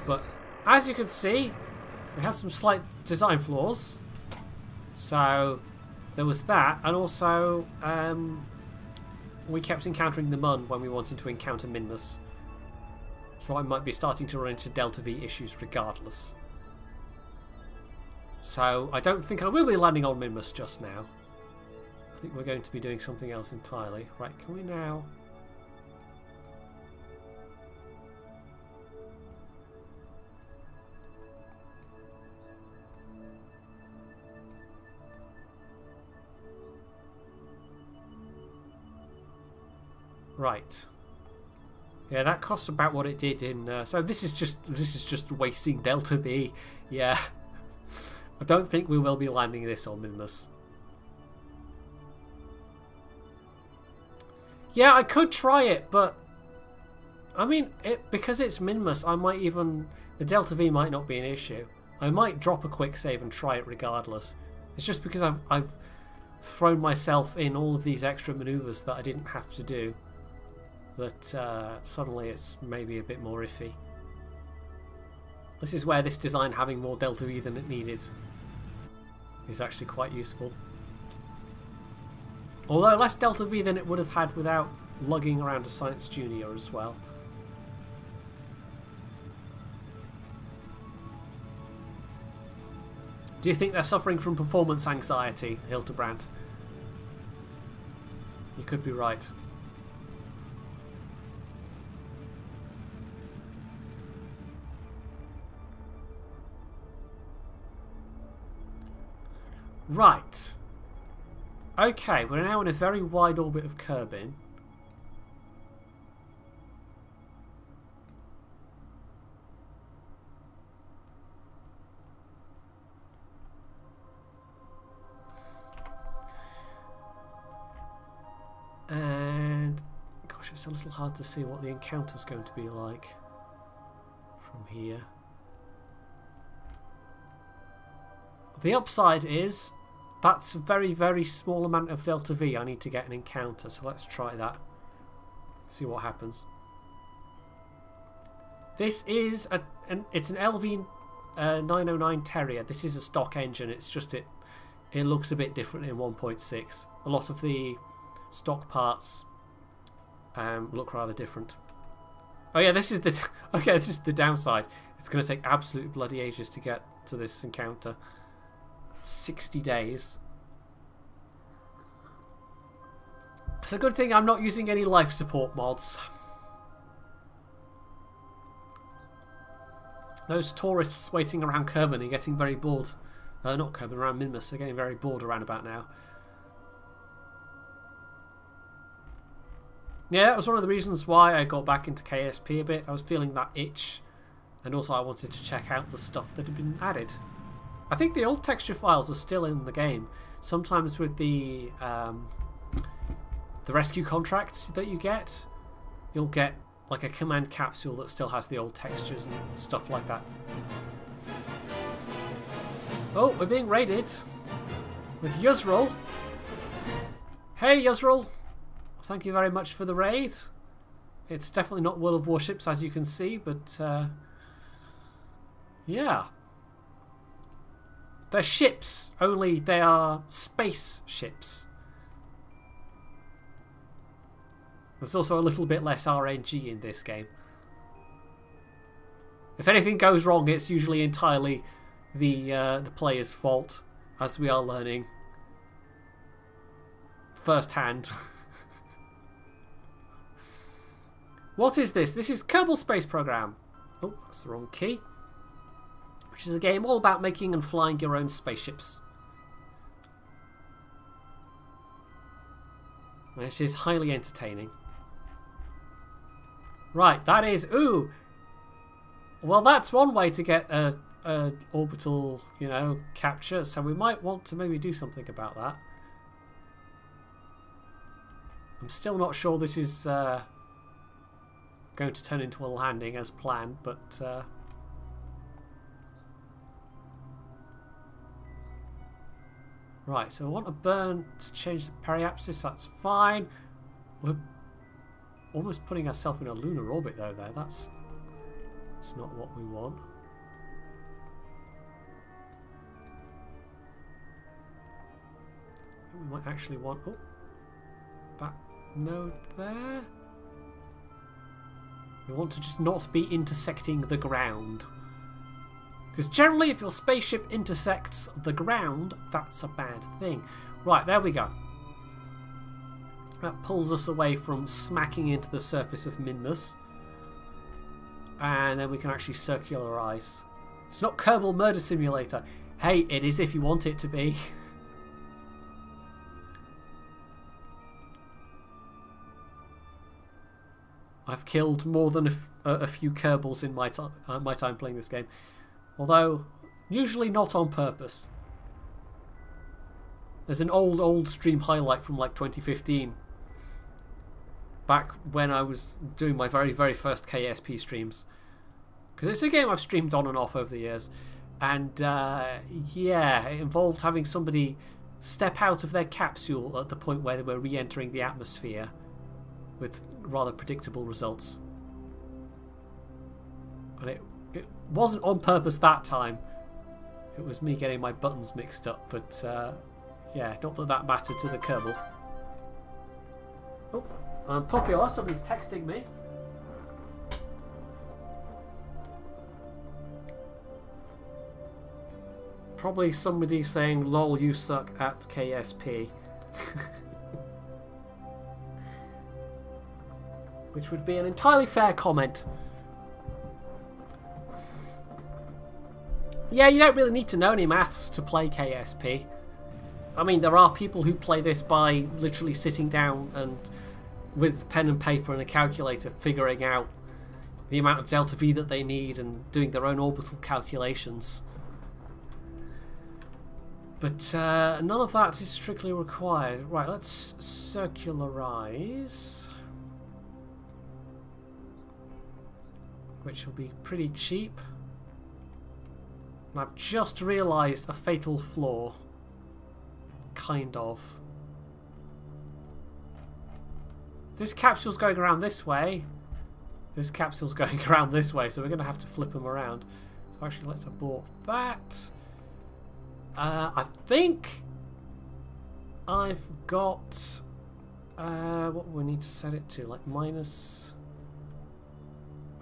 A: But as you can see, we have some slight design flaws. So there was that, and also we kept encountering the Mun when we wanted to encounter Minmus. So I might be starting to run into Delta V issues regardless. So I don't think I will be landing on Minmus just now. I think we're going to be doing something else entirely. Right, can we now... Right. Yeah, that costs about what it did in... so this is just wasting Delta V. Yeah. I don't think we will be landing this on Minmus. Yeah, I could try it, but... I mean, because it's Minmus, I might even... The Delta V might not be an issue. I might drop a quick save and try it regardless. It's just because I've thrown myself in all of these extra maneuvers that I didn't have to do. That suddenly it's maybe a bit more iffy. This is where this design having more Delta V than it needed is actually quite useful. Although less Delta V than it would have had without lugging around a Science Junior as well. Do you think they're suffering from performance anxiety, Hildebrand? You could be right. Right. Okay, we're now in a very wide orbit of Kerbin. And gosh, it's a little hard to see what the encounter's going to be like from here. The upside is that's a very, very small amount of Delta V I need to get an encounter, so let's try that. See what happens. This is it's an LV 909 Terrier. This is a stock engine. It's just it looks a bit different in 1.6. A lot of the stock parts look rather different. Oh yeah, this is the okay. This is the downside. It's going to take absolute bloody ages to get to this encounter. 60 days. It's a good thing I'm not using any life support mods. Those tourists waiting around Kerbin are getting very bored. Not Kerbin, around Minmus. They're getting very bored around about now. Yeah, that was one of the reasons why I got back into KSP a bit. I was feeling that itch. And also I wanted to check out the stuff that had been added. I think the old texture files are still in the game. Sometimes with the rescue contracts that you get, you'll get like a command capsule that still has the old textures and stuff like that. Oh, we're being raided with Yuzrul. Hey Yuzrul, thank you very much for the raid. It's definitely not World of Warships as you can see, but yeah. They're ships, only they are space ships. There's also a little bit less RNG in this game. If anything goes wrong, it's usually entirely the player's fault, as we are learning firsthand. What is this? This is Kerbal Space Program. Oh, that's the wrong key. Which is a game all about making and flying your own spaceships. And it is highly entertaining. Right, that is... Ooh! Well, that's one way to get a orbital, you know, capture. So we might want to maybe do something about that. I'm still not sure this is going to turn into a landing as planned, but... Right, so I want to burn to change the periapsis, that's fine. We're almost putting ourselves in a lunar orbit though there. That's not what we want. We might actually want that node there. We want to just not be intersecting the ground. Because generally if your spaceship intersects the ground, that's a bad thing. Right, there we go. That pulls us away from smacking into the surface of Minmus. And then we can actually circularize. It's not Kerbal Murder Simulator. Hey, it is if you want it to be. I've killed more than a few Kerbals in my time playing this game. Although, usually not on purpose. There's an old stream highlight from like 2015. Back when I was doing my very first KSP streams. Because it's a game I've streamed on and off over the years. And yeah, it involved having somebody step out of their capsule at the point where they were re-entering the atmosphere. With rather predictable results. And it wasn't on purpose that time. It was me getting my buttons mixed up, but yeah, not that that mattered to the Kerbal. Oh, I'm popular. Somebody's texting me. Probably somebody saying, "Lol, you suck at KSP." Which would be an entirely fair comment. Yeah, you don't really need to know any maths to play KSP. I mean, there are people who play this by literally sitting down and with pen and paper and a calculator figuring out the amount of delta V that they need and doing their own orbital calculations. But none of that is strictly required. Right, let's circularize. Which will be pretty cheap. And I've just realised a fatal flaw. Kind of. This capsule's going around this way. This capsule's going around this way, so we're going to have to flip them around. So actually, let's abort that. I think I've got what we need to set it to, like minus...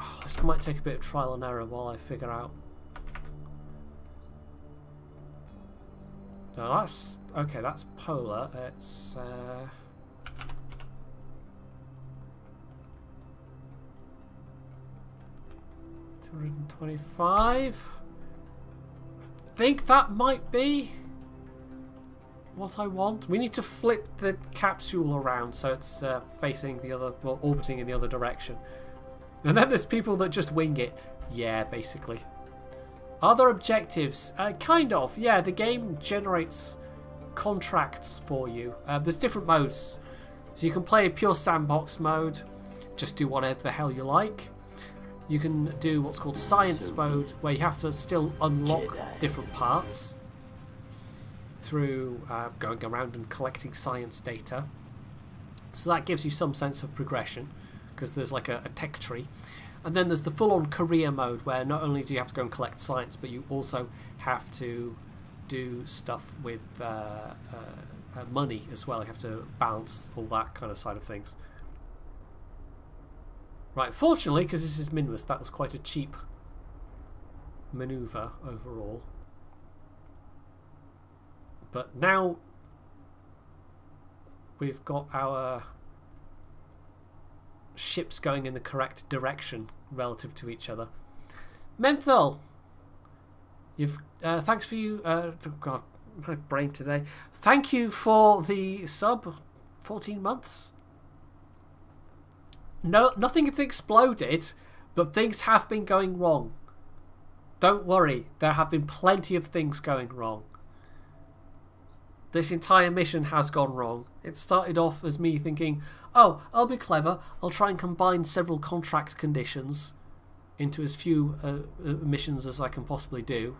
A: Oh, this might take a bit of trial and error while I figure out. No, that's... Okay, that's polar. It's... 225. I think that might be what I want. We need to flip the capsule around so it's facing the other... Well, orbiting in the other direction. And then there's people that just wing it. Yeah, basically. Other objectives? Kind of. Yeah, the game generates contracts for you. There's different modes. So you can play a pure sandbox mode. Just do whatever the hell you like. You can do what's called science mode, where you have to still unlock different parts through going around and collecting science data. So that gives you some sense of progression, because there's like a tech tree. And then there's the full-on career mode, where not only do you have to go and collect science, but you also have to do stuff with money as well. You have to balance all that kind of side of things. Right, fortunately, because this is Minmus, that was quite a cheap maneuver overall. But now we've got our ships going in the correct direction relative to each other. Menthol, you've thanks for you. God, my brain today. Thank you for the sub, 14 months. No, nothing has exploded, but things have been going wrong. Don't worry, there have been plenty of things going wrong. This entire mission has gone wrong. It started off as me thinking, oh, I'll be clever. I'll try and combine several contract conditions into as few missions as I can possibly do.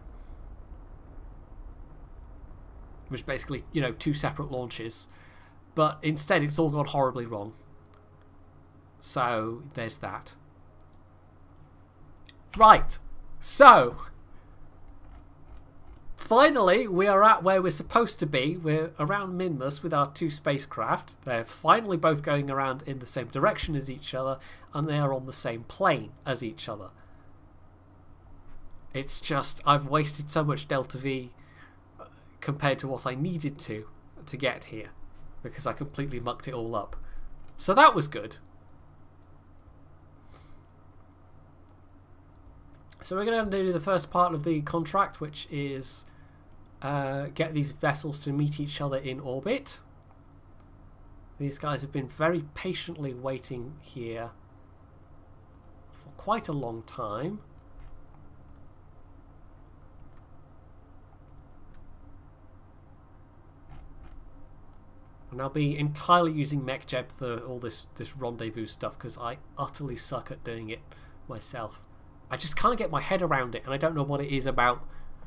A: Which basically, you know, 2 separate launches. But instead, it's all gone horribly wrong. So, there's that. Right. So, finally, we are at where we're supposed to be. We're around Minmus with our 2 spacecraft. They're finally both going around in the same direction as each other, and they are on the same plane as each other. It's just, I've wasted so much Delta V compared to what I needed to get here, because I completely mucked it all up. So that was good. So we're going to do the first part of the contract, which is get these vessels to meet each other in orbit. These guys have been very patiently waiting here for quite a long time. And I'll be entirely using MechJeb for all this rendezvous stuff, because I utterly suck at doing it myself. I just can't get my head around it, and I don't know what it is about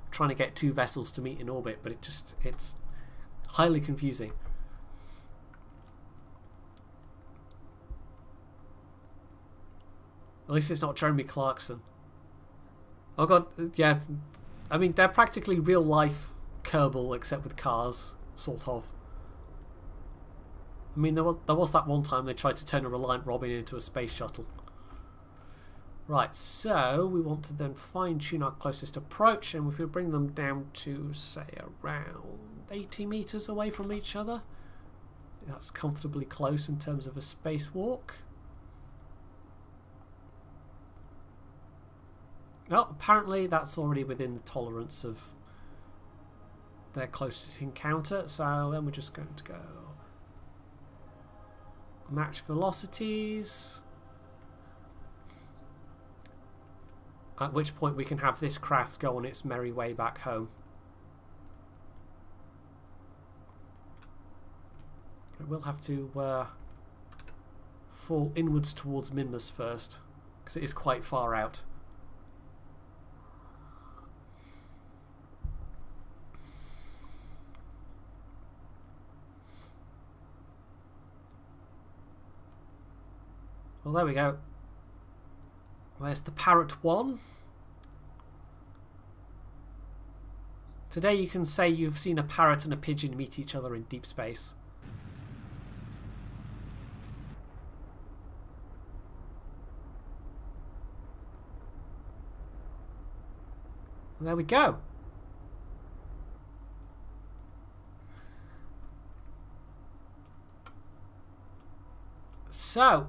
A: trying to get 2 vessels to meet in orbit, but it's highly confusing. At least it's not Jeremy Clarkson. Oh god, yeah. I mean, they're practically real life Kerbal, except with cars, sort of. I mean, there was that one time they tried to turn a Reliant Robin into a space shuttle. Right, so we want to then fine-tune our closest approach, and if we bring them down to, say, around 80 meters away from each other, that's comfortably close in terms of a spacewalk. Well, apparently that's already within the tolerance of their closest encounter, so then we're just going to go match velocities. At which point we can have this craft go on its merry way back home. It will have to fall inwards towards Minmus first, because it is quite far out. Well, there we go. There's the Pt.1. Today you can say you've seen a parrot and a pigeon meet each other in deep space. And there we go. So,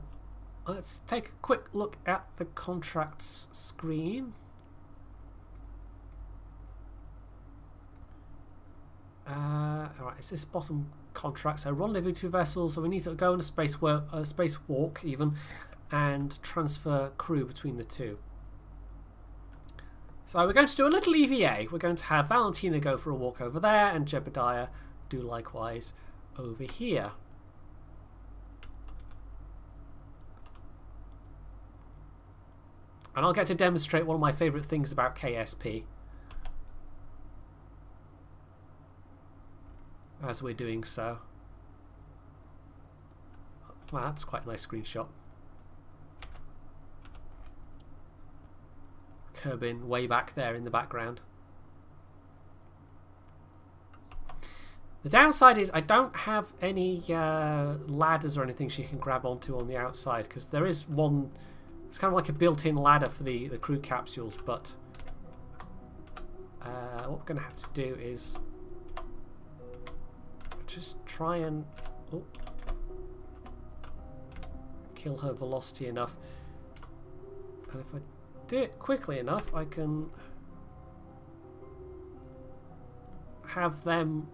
A: let's take a quick look at the contracts screen. Alright, it's this bottom contract. So rendezvous 2 vessels, so we need to go on a spacewalk even, and transfer crew between the 2. So we're going to do a little EVA. We're going to have Valentina go for a walk over there, and Jebediah do likewise over here. And I'll get to demonstrate one of my favourite things about KSP as we're doing so. Wow, that's quite a nice screenshot. Kerbin way back there in the background. The downside is I don't have any ladders or anything she can grab onto on the outside, because there is one. It's kind of like a built-in ladder for the crew capsules, but what we're going to have to do is just try and kill her velocity enough. And if I do it quickly enough, I can have them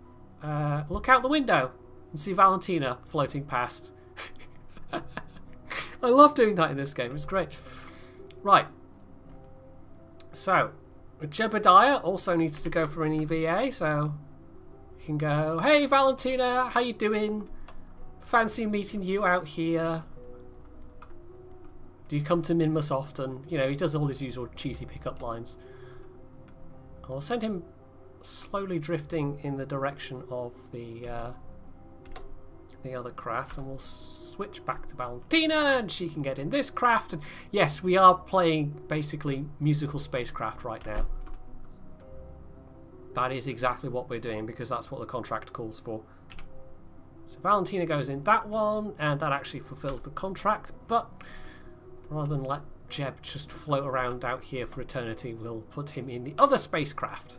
A: look out the window and see Valentina floating past. I love doing that in this game. It's great. Right. So, Jebediah also needs to go for an EVA, so you can go, hey Valentina, how you doing? Fancy meeting you out here. Do you come to Minmus often? You know, he does all his usual cheesy pickup lines. I'll send him slowly drifting in the direction of the other craft, and we'll switch back to Valentina, and she can get in this craft. And yes, we are playing basically musical spacecraft right now. That is exactly what we're doing, because that's what the contract calls for. So Valentina goes in that one, and that actually fulfills the contract, but rather than let Jeb just float around out here for eternity, we'll put him in the other spacecraft.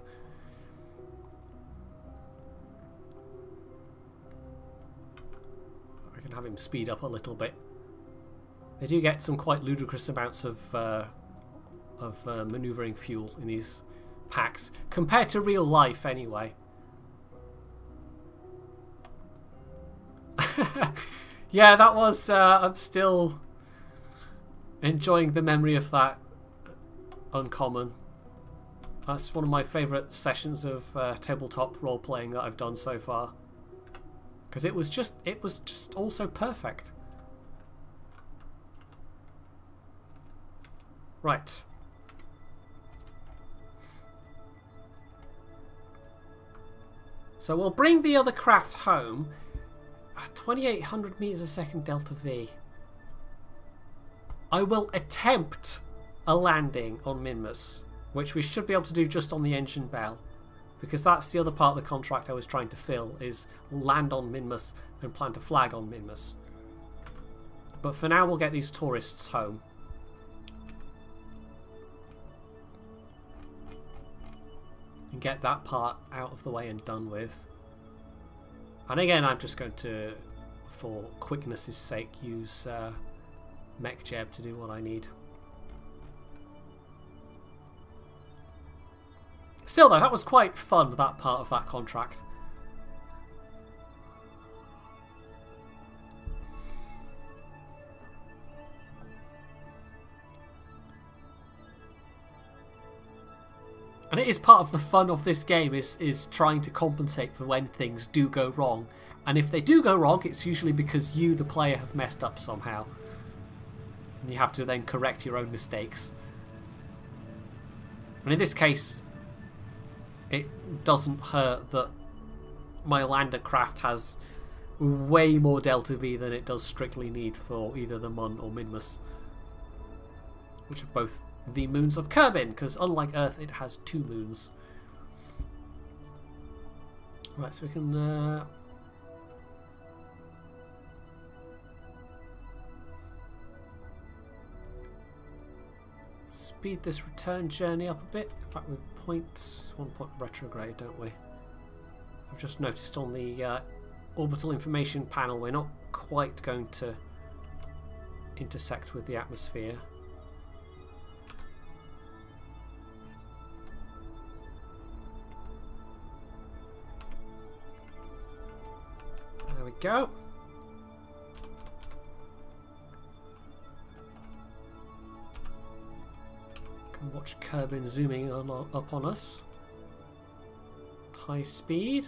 A: I can have him speed up a little bit. They do get some quite ludicrous amounts of maneuvering fuel in these packs, compared to real life anyway. Yeah, that was... I'm still enjoying the memory of that uncommon. That's one of my favourite sessions of tabletop role-playing that I've done so far. Because it was just all so perfect. Right. So we'll bring the other craft home at 2,800 meters a second delta V. I will attempt a landing on Minmus, which we should be able to do just on the engine bell, because that's the other part of the contract I was trying to fill, is land on Minmus and plant a flag on Minmus. But for now we'll get these tourists home. And get that part out of the way and done with. And again, I'm just going to, for quickness' sake, use Mech Jeb to do what I need. Still though, that was quite fun, that part of that contract. And it is part of the fun of this game, is trying to compensate for when things do go wrong. And if they do go wrong, it's usually because you, the player, have messed up somehow. And you have to then correct your own mistakes. And in this case, it doesn't hurt that my lander craft has way more delta V than it does strictly need for either the Mun or Minmus, which are both the moons of Kerbin, because unlike Earth, it has 2 moons. Right, so we can speed this return journey up a bit. In fact, we've 1 point retrograde, don't we? I've just noticed on the orbital information panel we're not quite going to intersect with the atmosphere. There we go. Can watch Kerbin zooming up on us. High speed.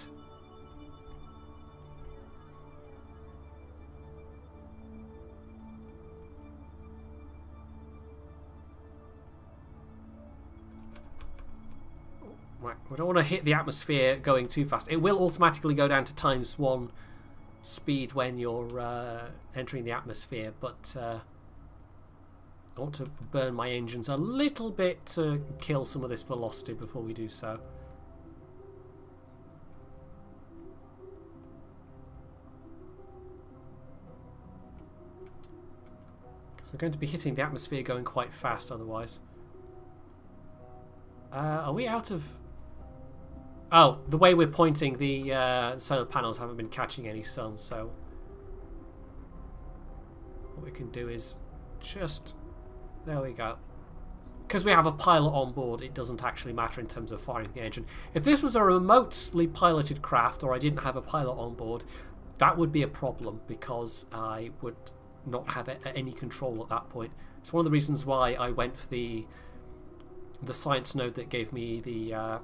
A: Right, we don't want to hit the atmosphere going too fast. It will automatically go down to ×1 speed when you're entering the atmosphere, but I want to burn my engines a little bit to kill some of this velocity before we do so. Because we're going to be hitting the atmosphere going quite fast otherwise. Are we out of... Oh, the way we're pointing, the solar panels haven't been catching any sun, so what we can do is just... There we go. Because we have a pilot on board, it doesn't actually matter in terms of firing the engine. If this was a remotely piloted craft, or I didn't have a pilot on board, that would be a problem, because I would not have any control at that point. It's one of the reasons why I went for the science node that gave me the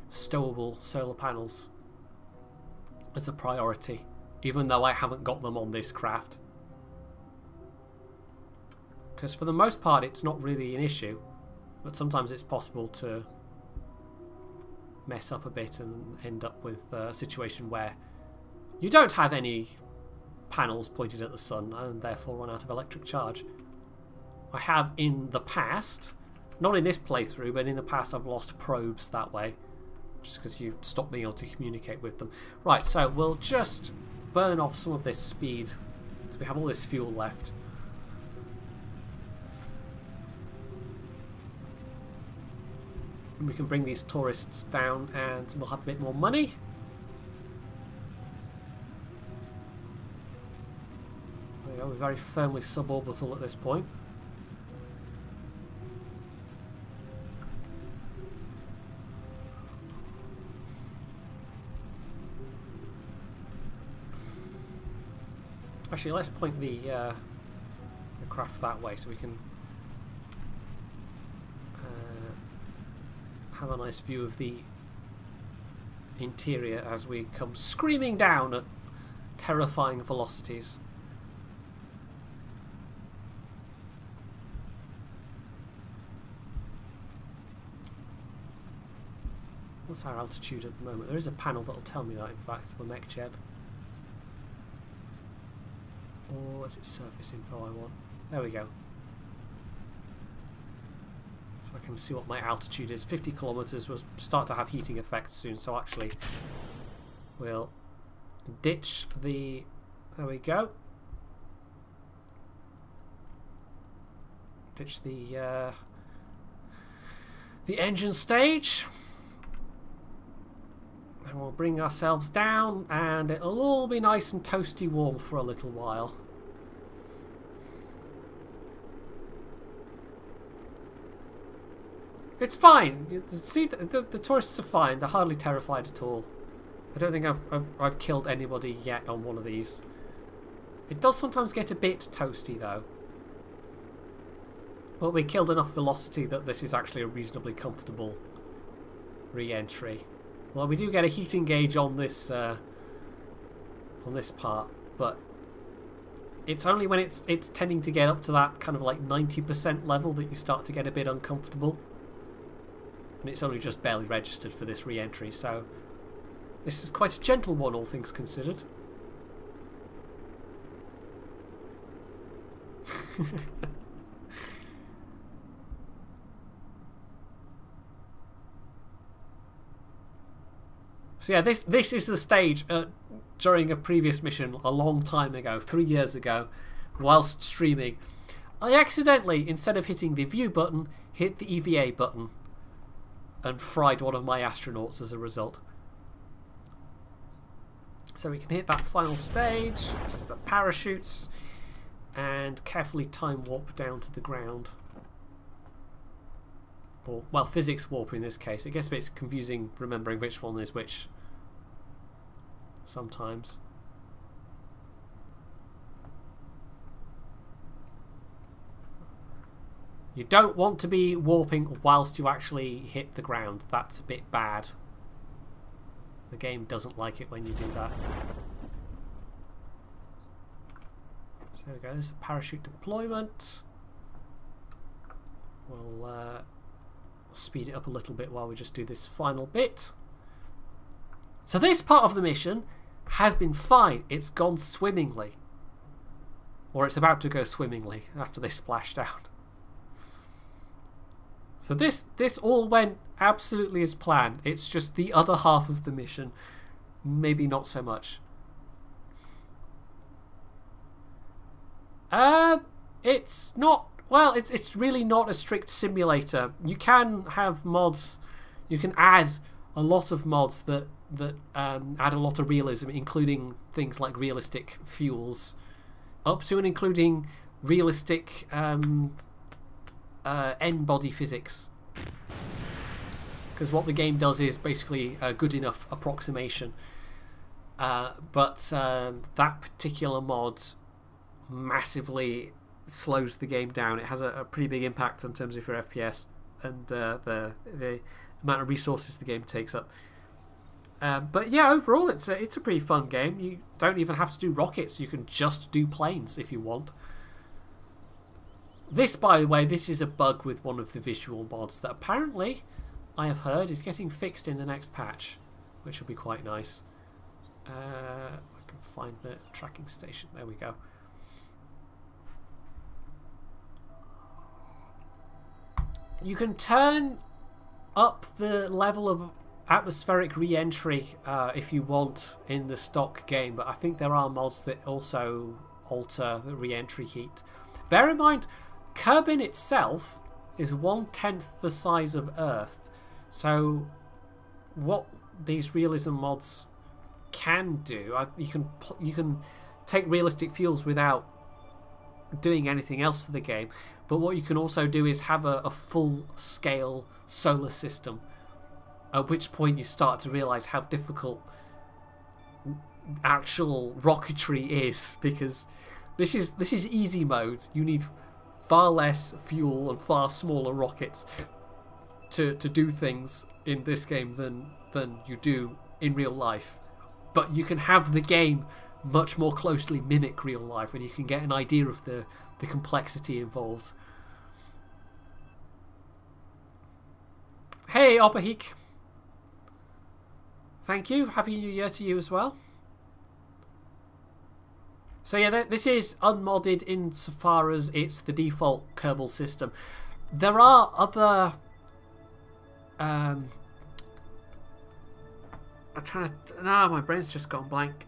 A: stowable solar panels as a priority, even though I haven't got them on this craft. Because for the most part it's not really an issue, but sometimes it's possible to mess up a bit and end up with a situation where you don't have any panels pointed at the sun and therefore run out of electric charge. I have in the past, not in this playthrough, but in the past I've lost probes that way, just because you stop being able to communicate with them. Right, so we'll just burn off some of this speed, because we have all this fuel left. And we can bring these tourists down and we'll have a bit more money. There we go, we're very firmly suborbital at this point. Actually, let's point the craft that way so we can have a nice view of the interior as we come screaming down at terrifying velocities. What's our altitude at the moment? There is a panel that'll tell me that, in fact, for MechJeb. Or is it surface info I want? There we go. So I can see what my altitude is. 50 kilometers. We'll start to have heating effects soon, so actually we'll ditch the... There we go. Ditch the engine stage. And we'll bring ourselves down and it'll all be nice and toasty warm for a little while. It's fine. See, the tourists are fine. They're hardly terrified at all. I don't think I've killed anybody yet on one of these. It does sometimes get a bit toasty though. But we killed enough velocity that this is actually a reasonably comfortable re-entry. Well, we do get a heating gauge on this part, but it's only when it's tending to get up to that kind of like 90% level that you start to get a bit uncomfortable. And it's only just barely registered for this re-entry, so this is quite a gentle one, all things considered. So yeah, this is the stage during a previous mission a long time ago, 3 years ago, whilst streaming. I accidentally, instead of hitting the view button, hit the EVA button and fried one of my astronauts as a result. So we can hit that final stage, which is the parachutes, and carefully time warp down to the ground. Or, well, physics warp in this case. It gets a bit confusing remembering which one is which sometimes. You don't want to be warping whilst you actually hit the ground. That's a bit bad. The game doesn't like it when you do that. So there we go, there's a parachute deployment. We'll speed it up a little bit while we just do this final bit. So this part of the mission has been fine. It's gone swimmingly. Or it's about to go swimmingly after they splash down. So this all went absolutely as planned. It's just the other half of the mission, maybe not so much. It's not, well, it's really not a strict simulator. You can have mods, you can add a lot of mods that add a lot of realism, including things like realistic fuels, up to and including realistic n-body physics, because what the game does is basically a good enough approximation, but that particular mod massively slows the game down. It has a pretty big impact in terms of your FPS and the amount of resources the game takes up. But yeah, overall it's a pretty fun game. You don't even have to do rockets. You can just do planes if you want. This, by the way, this is a bug with one of the visual mods that apparently I have heard is getting fixed in the next patch, which will be quite nice. I can find the tracking station. There we go. You can turn up the level of atmospheric re-entry if you want in the stock game, but I think there are mods that also alter the re-entry heat. Bear in mind, Kerbal itself is 1/10 the size of Earth, so what these realism mods can do, you can take realistic fuels without doing anything else to the game, but what you can also do is have a full-scale solar system, at which point you start to realise how difficult actual rocketry is, because this is easy mode. You need far less fuel and far smaller rockets to do things in this game than you do in real life. But you can have the game much more closely mimic real life, and you can get an idea of the complexity involved. Hey, Opahik. Thank you. Happy New Year to you as well. So yeah, this is unmodded insofar as it's the default Kerbal system. There are other... I'm trying to... my brain's just gone blank.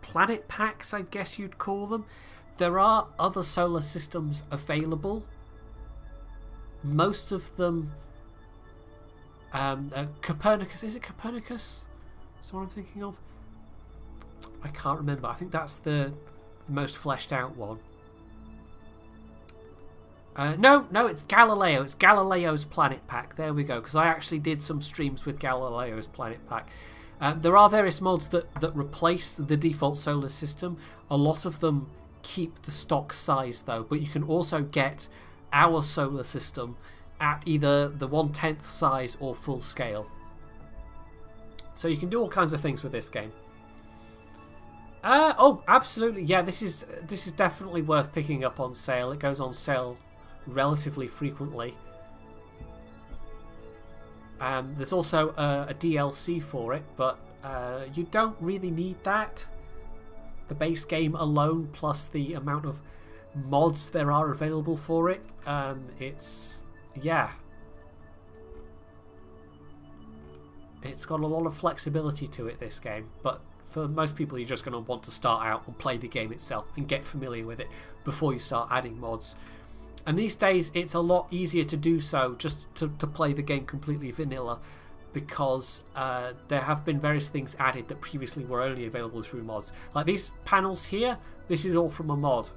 A: Planet packs, I guess you'd call them. There are other solar systems available. Most of them... Copernicus, is it Copernicus? Is what I'm thinking of? I can't remember. I think that's the most fleshed out one. No, it's Galileo. It's Galileo's Planet Pack. There we go. Because I actually did some streams with Galileo's Planet Pack. There are various mods that replace the default solar system. A lot of them keep the stock size though, but you can also get our solar system at either the 1/10 size or full scale. So you can do all kinds of things with this game. Oh, absolutely. Yeah, this is definitely worth picking up on sale. It goes on sale relatively frequently. There's also a DLC for it, but you don't really need that. The base game alone, plus the amount of mods there are available for it, yeah. It's got a lot of flexibility to it, this game, but for most people you're just going to want to start out and play the game itself and get familiar with it before you start adding mods. And these days it's a lot easier to do so, just to play the game completely vanilla, because there have been various things added that previously were only available through mods. Like these panels here, this is all from a mod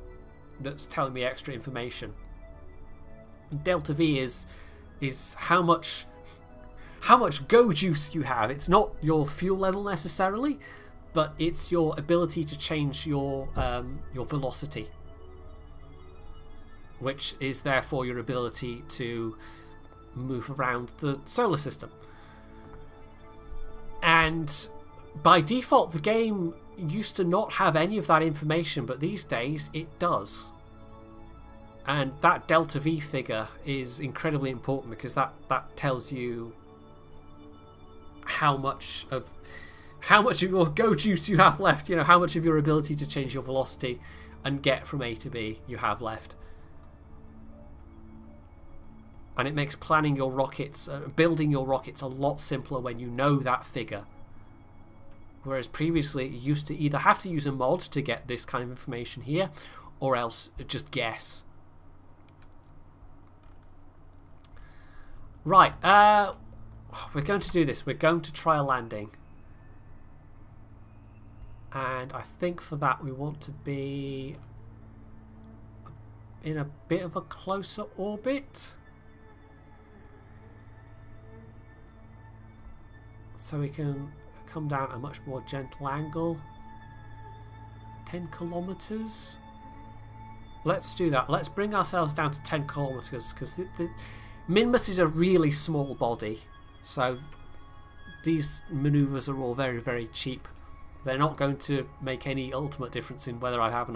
A: that's telling me extra information. And Delta V is how much go juice you have. It's not your fuel level necessarily, but it's your ability to change your velocity, which is therefore your ability to move around the solar system. And by default the game used to not have any of that information, but these days it does. And that Delta V figure is incredibly important, because that tells you how much of your go juice you have left, you know, how much of your ability to change your velocity and get from A to B you have left. And it makes planning your rockets, building your rockets a lot simpler when you know that figure. Whereas previously you used to either have to use a mod to get this kind of information here, or else just guess. Right, we're going to do this. We're going to try a landing. And I think for that we want to be in a bit of a closer orbit, so we can come down a much more gentle angle. 10 kilometers. let's do that. Let's bring ourselves down to 10 kilometers, because the Minmus is a really small body, so these maneuvers are all very, very cheap. They're not going to make any ultimate difference in whether I have